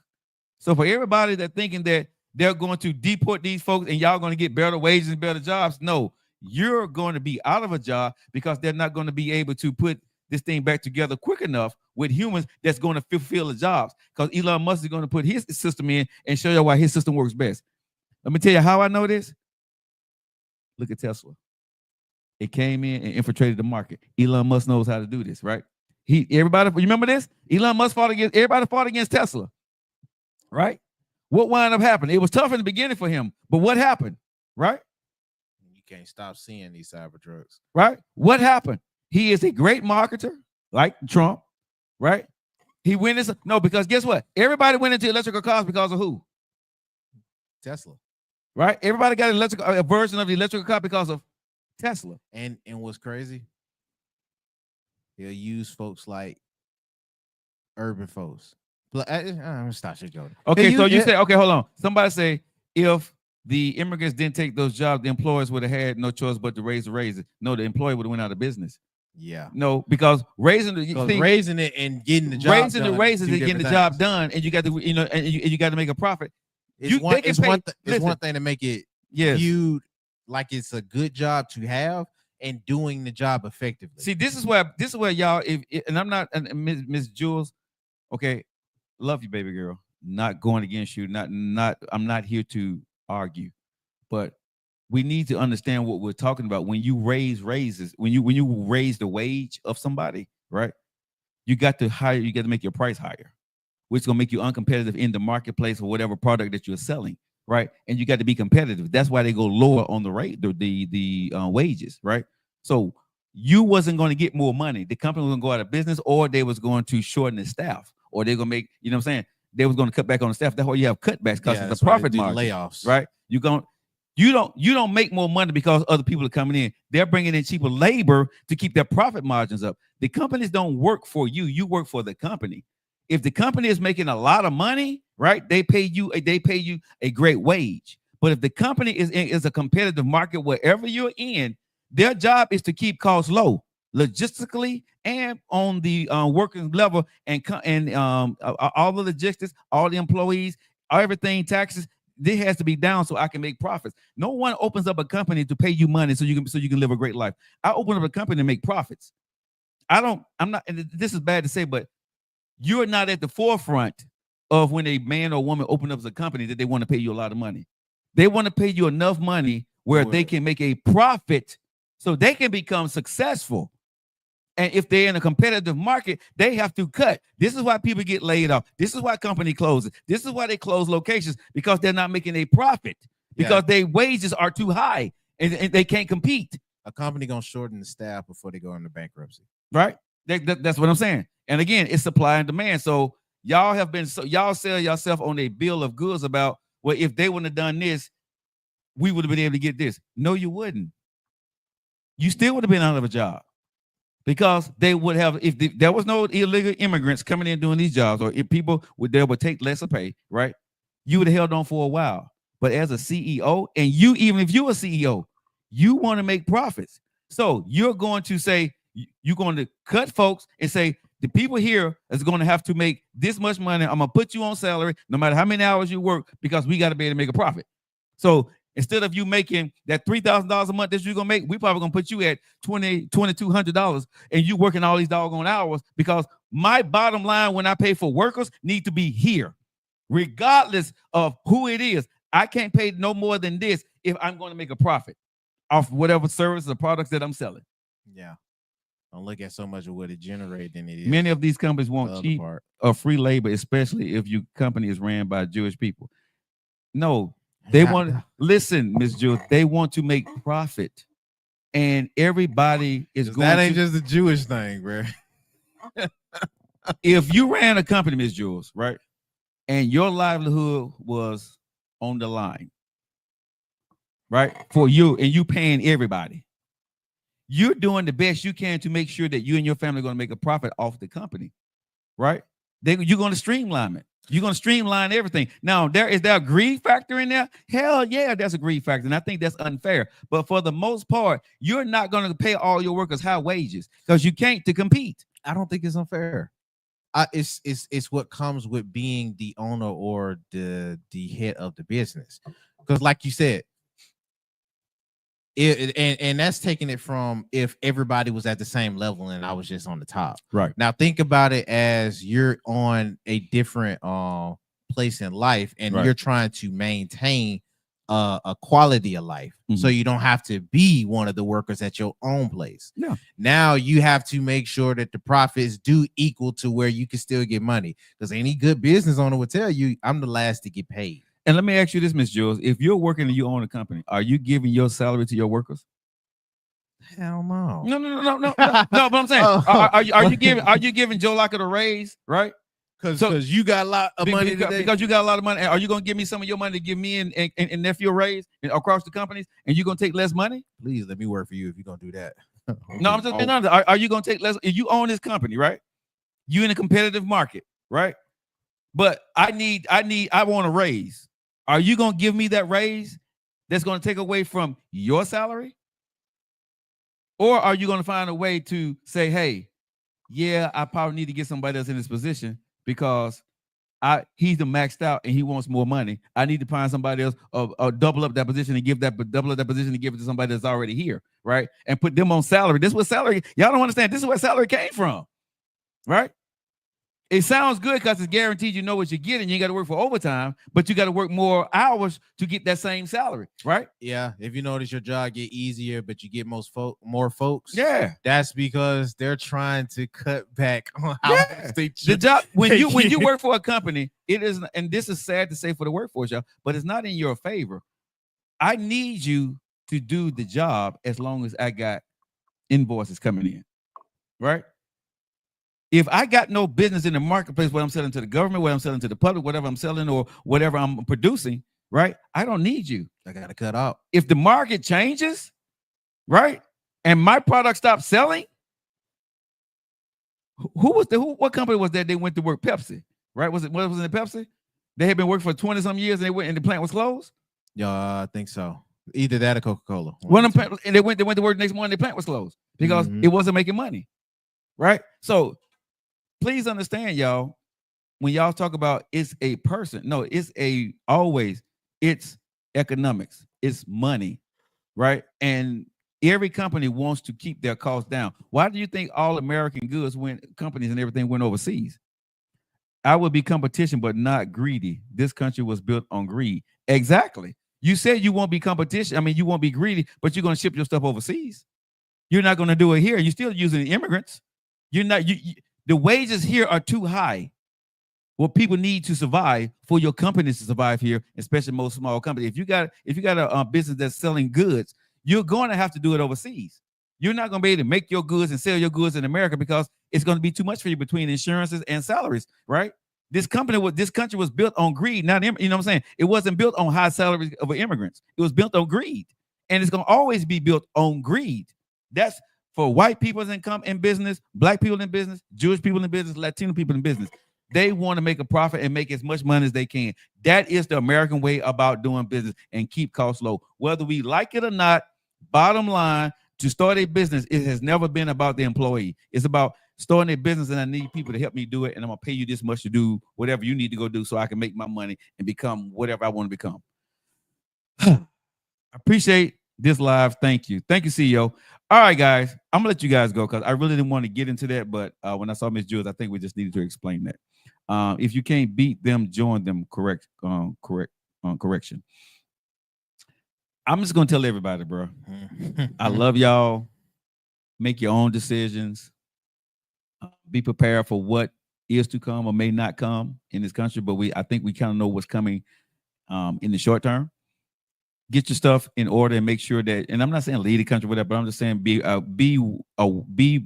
So for everybody that thinking that they're going to deport these folks and y'all going to get better wages and better jobs, no, you're going to be out of a job because they're not going to be able to put this thing back together quick enough with humans that's going to fulfill the jobs, because Elon Musk is going to put his system in and show you why his system works best. Let me tell you how I know this. Look at Tesla. It came in and infiltrated the market. Elon Musk knows how to do this, right? Everybody, you remember this? Elon Musk everybody fought against Tesla, right? What wound up happening? It was tough in the beginning for him, but what happened, right? You can't stop seeing these Cybertrucks, right? What happened? He is a great marketer, like Trump, right? He went into because guess what? Everybody went into electrical cars because of who? Tesla, right? Everybody got a version of the electrical car because of Tesla. And what's crazy? He'll use folks like urban folks. I'm gonna stop shit, Jordan. Okay, so you say, okay, hold on. Somebody say if the immigrants didn't take those jobs, the employers would have had no choice but to raise the raises. No, the employer would have went out of business. Yeah. No, because raising it and getting the job raising done, the raises and getting the job done, and you got to and you got to make a profit. It's one thing to make it viewed like it's a good job to have and doing the job effectively. See, this is where y'all, and I'm not, and Miss Jules, okay, love you, baby girl. Not going against you. I'm not here to argue, but we need to understand what we're talking about. When you raise raises, when you raise the wage of somebody, right? You got to make your price higher, which is gonna make you uncompetitive in the marketplace or whatever product that you're selling, right? And you got to be competitive. That's why they go lower on the rate, the wages, right? So you wasn't going to get more money. The company was going to go out of business, or they was going to shorten the staff, or they're going to make, you know what I'm saying? They was going to cut back on the staff. That's why you have cutbacks, because it's a profit margin. Layoffs, right? You don't make more money because other people are coming in. They're bringing in cheaper labor to keep their profit margins up. The companies don't work for you. You work for the company. If the company is making a lot of money, right, they pay you a great wage. But if the company is a competitive market wherever you're in, their job is to keep costs low, logistically and on the working level, and all the logistics, all the employees, everything, taxes. This has to be down so I can make profits. No one opens up a company to pay you money so you can live a great life. I open up a company to make profits. I'm not, and this is bad to say, but you're not at the forefront of when a man or woman open up a company that they want to pay you a lot of money. They want to pay you enough money where they can make a profit so they can become successful. And if they're in a competitive market, they have to cut. This is why people get laid off. This is why company closes. This is why they close locations, because they're not making a profit, because their wages are too high and they can't compete. A company gonna shorten the staff before they go into bankruptcy. Right? That's what I'm saying. And again, it's supply and demand. So y'all sell yourself on a bill of goods about, well, if they wouldn't have done this, we would have been able to get this. No, you wouldn't. You still would have been out of a job, because they would have, if there was no illegal immigrants coming in doing these jobs, or if people would take lesser pay, right? You would have held on for a while. But as a CEO, and even if you're a CEO, you want to make profits. So you're going to say, you're going to cut folks and say, the people here is going to have to make this much money. I'm going to put you on salary no matter how many hours you work, because we got to be able to make a profit. So Instead of you making that $3,000 a month that you're gonna make, we probably gonna put you at $2,200, and you working all these doggone hours, because my bottom line when I pay for workers need to be here, regardless of who it is. I can't pay no more than this if I'm going to make a profit off whatever services or products that I'm selling. Yeah. Don't look at so much of what it generated than it is. Many of these companies the want other cheap part. or free labor, especially if your company is ran by Jewish people. No, they want listen, Miss Jules. They want to make profit, and everybody is going. That ain't just a Jewish thing, bro. If you ran a company, Miss Jules, right, and your livelihood was on the line, right, for you, and you paying everybody, you're doing the best you can to make sure that you and your family are going to make a profit off the company, right? You're going to streamline it. You're going to streamline everything. Now, is there a greed factor in there? Hell yeah, there's a greed factor, and I think that's unfair. But for the most part, you're not going to pay all your workers high wages because you can't to compete. I don't think it's unfair. It's what comes with being the owner or the head of the business, because like you said, and that's taking it from if everybody was at the same level and I was just on the top. Right. Now think about it as you're on a different place in life, and Right. you're trying to maintain a quality of life, Mhm. so you don't have to be one of the workers at your own place. Yeah. Now you have to make sure that the profits do equal to where you can still get money, because any good business owner would tell you, I'm the last to get paid. And let me ask you this, Miss Jules. If you're working and you own a company, are you giving your salary to your workers? Hell no. No. But I'm saying, are you giving Joe Lockett a raise, right? Because you got a lot of money because, today. because you got a lot of money. Are you going to give me some of your money to give me and nephew a raise across the companies, and you're going to take less money? Please let me work for you if you're gonna do that. No, I'm just being honest. Are you going to take less? If you own this company, right? You in a competitive market, right? But I want a raise. Are you going to give me that raise that's going to take away from your salary? Or are you going to find a way to say, hey, yeah, I probably need to get somebody else in this position because he's the maxed out and he wants more money. I need to find somebody else or double up that position and double up that position and give it to somebody that's already here, right? And put them on salary. This is what salary, y'all don't understand. This is where salary came from, right? It sounds good because it's guaranteed you know what you're getting. You ain't got to work for overtime, but you got to work more hours to get that same salary, right? Yeah. If you notice your job get easier, but you get more folks. Yeah. That's because they're trying to cut back on how much they The job when you work for a company, it is, and this is sad to say for the workforce, y'all, but it's not in your favor. I need you to do the job as long as I got invoices coming in, right? If I got no business in the marketplace, what I'm selling to the government, what I'm selling to the public, whatever I'm selling or whatever I'm producing, right? I don't need you. I gotta cut out. If the market changes, right, and my product stops selling, what company was that they went to work? Pepsi, right? What was in the Pepsi? They had been working for 20-some years and they went and the plant was closed. Yeah, I think so. Either that or Coca-Cola. And they went to work the next morning, the plant was closed because it wasn't making money, right? So please understand, y'all, when y'all talk about it's a person, no, it's economics, it's money, right? And every company wants to keep their costs down. Why do you think all American goods companies and everything went overseas? I would be competition, but not greedy. This country was built on greed. Exactly. You said you won't be competition. I mean, you won't be greedy, but you're going to ship your stuff overseas. You're not going to do it here. You're still using immigrants. You're not, the wages here are too high. What people need to survive for your companies to survive here, especially most small companies. If you got a business that's selling goods, you're going to have to do it overseas. You're not going to be able to make your goods and sell your goods in America because it's going to be too much for you between insurances and salaries, right? This country was built on greed, not, you know what I'm saying? It wasn't built on high salaries of immigrants. It was built on greed, and it's going to always be built on greed. That's for white people in business, black people in business, Jewish people in business, Latino people in business. They want to make a profit and make as much money as they can. That is the American way about doing business and keep costs low. Whether we like it or not, bottom line, to start a business, it has never been about the employee. It's about starting a business and I need people to help me do it. And I'm going to pay you this much to do whatever you need to go do so I can make my money and become whatever I want to become. Appreciate this live. Thank you. Thank you, CEO. All right, guys. I'm gonna let you guys go because I really didn't want to get into that, but when I saw Miss Jules, I think we just needed to explain that. If you can't beat them, join them. Correction. I'm just gonna tell everybody, bro. I love y'all. Make your own decisions. Be prepared for what is to come or may not come in this country, but I think we kind of know what's coming in the short term. Get your stuff in order and make sure that, and I'm not saying lead the country, whatever, but I'm just saying be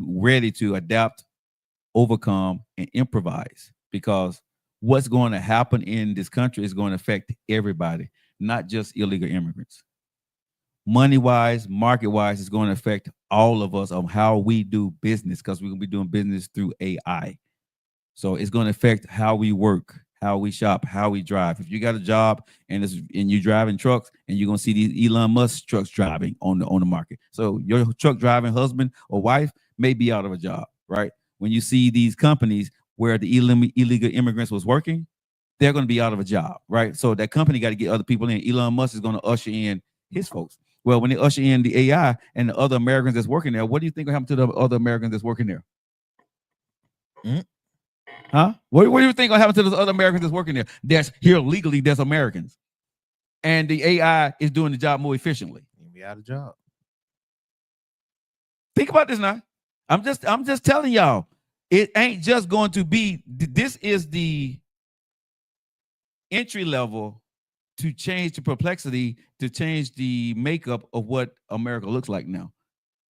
ready to adapt, overcome, and improvise, because what's going to happen in this country is going to affect everybody, not just illegal immigrants. Money-wise, market-wise, it's going to affect all of us on how we do business, because we're going to be doing business through AI. So it's going to affect how we work, how we shop, how we drive. If you got a job and you're driving trucks, and you're going to see these Elon Musk trucks driving on the market. So your truck driving husband or wife may be out of a job, right? When you see these companies where the illegal immigrants was working, they're going to be out of a job, right? So that company got to get other people in. Elon Musk is going to usher in his folks. Well, when they usher in the AI and the other Americans that's working there, what do you think will happen to the other Americans that's working there? Huh? What do you think will happen to those other Americans that's working there? That's here legally, that's Americans. And the AI is doing the job more efficiently. You'll be out of job. Think about this now. I'm just telling y'all, it ain't just going to be, this is the entry level to change the perplexity, to change the makeup of what America looks like now.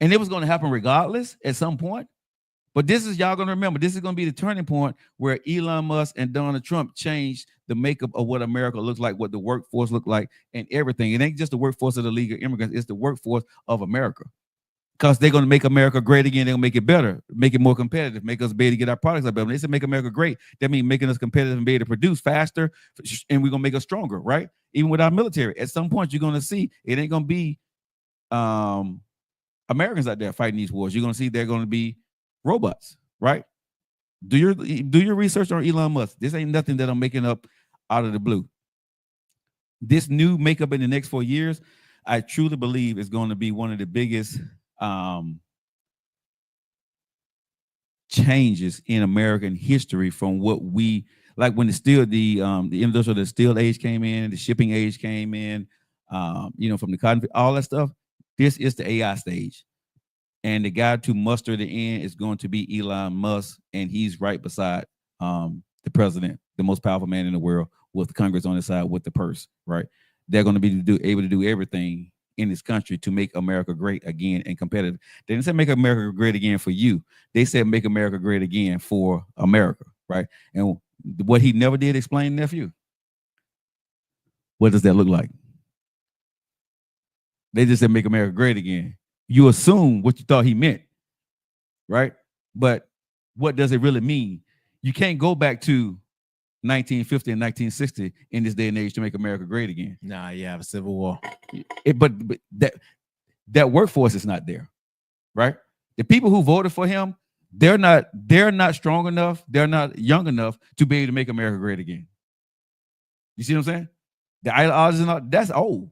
And it was going to happen regardless at some point. But this is, y'all going to remember, this is going to be the turning point where Elon Musk and Donald Trump changed the makeup of what America looks like, what the workforce look like, and everything. It ain't just the workforce of the legal immigrants, it's the workforce of America. Because they're going to make America great again. They're going to make it better, make it more competitive, make us be able to get our products out better. When they say make America great, that means making us competitive and be able to produce faster, and we're going to make us stronger, right? Even with our military. At some point, you're going to see it ain't going to be Americans out there fighting these wars. You're going to see they're going to be robots, right? Do your research on Elon Musk. This ain't nothing that I'm making up out of the blue. This new makeup in the next 4 years, I truly believe is going to be one of the biggest changes in American history from what we like when the industrial, the steel age came in, the shipping age came in, from the cotton, all that stuff. This is the AI stage. And the guy to muster the end is going to be Elon Musk, and he's right beside the president, the most powerful man in the world, with Congress on his side, with the purse, right? They're going to be able to do everything in this country to make America great again and competitive. They didn't say make America great again for you. They said make America great again for America, right? And what he never did explain, nephew, what does that look like? They just said make America great again. You assume what you thought he meant, right? But what does it really mean? You can't go back to 1950 and 1960 in this day and age to make America great again. Nah, you have a civil war. But that workforce is not there, right? The people who voted for him, they're not strong enough, they're not young enough to be able to make America great again. You see what I'm saying? The ideology is not, that's old.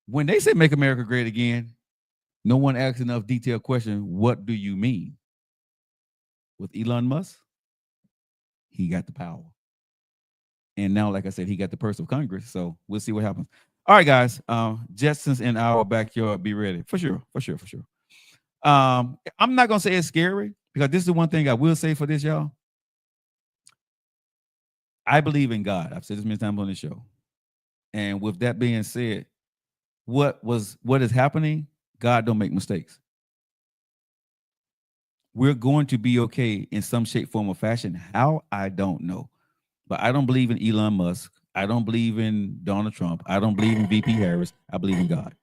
When they say make America great again, no one asks enough detailed question, what do you mean? With Elon Musk, he got the power. And now, like I said, he got the purse of Congress. So we'll see what happens. All right, guys. Jetsons in our backyard. Be ready. For sure. I'm not going to say it's scary, because this is the one thing I will say for this, y'all. I believe in God. I've said this many times on the show. And with that being said, what is happening, God don't make mistakes. We're going to be okay in some shape, form, or fashion. How? I don't know. But I don't believe in Elon Musk. I don't believe in Donald Trump. I don't believe in VP Harris. I believe in God.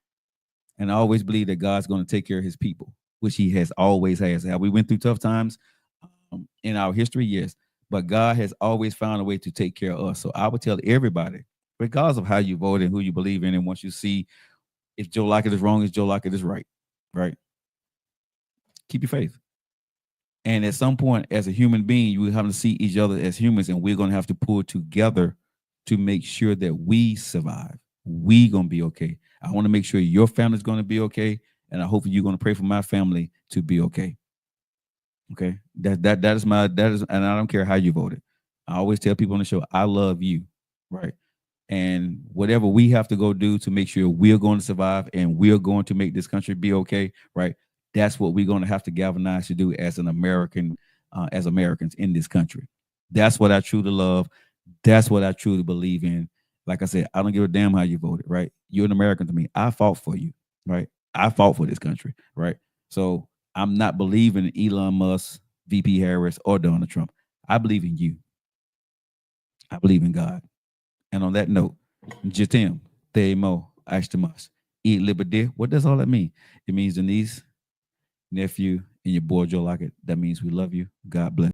And I always believe that God's going to take care of his people, which he has always has. Have we went through tough times in our history? Yes. But God has always found a way to take care of us. So I would tell everybody, regardless of how you vote and who you believe in, and once you see if Joe Lockett is wrong, if Joe Lockett is right, keep your faith. And at some point, as a human being, you will have to see each other as humans, and we're going to have to pull together to make sure that we survive. We going to be okay. I want to make sure your family's going to be okay, and I hope you're going to pray for my family to be okay. Okay, that is, and I don't care how you voted. I always tell people on the show, I love you, right? And whatever we have to go do to make sure we're going to survive and we're going to make this country be okay, right? That's what we're going to have to galvanize to do as an American, as Americans in this country. That's what I truly love. That's what I truly believe in. Like I said, I don't give a damn how you voted, right? You're an American to me. I fought for you, right? I fought for this country, right? So I'm not believing in Elon Musk, VP Harris, or Donald Trump. I believe in you. I believe in God. And on that note, Jatim, Themo, Ashtamas, Eat Liberty. What does all that mean? It means the niece, nephew, and your boy Joe Lockett. That means we love you. God bless.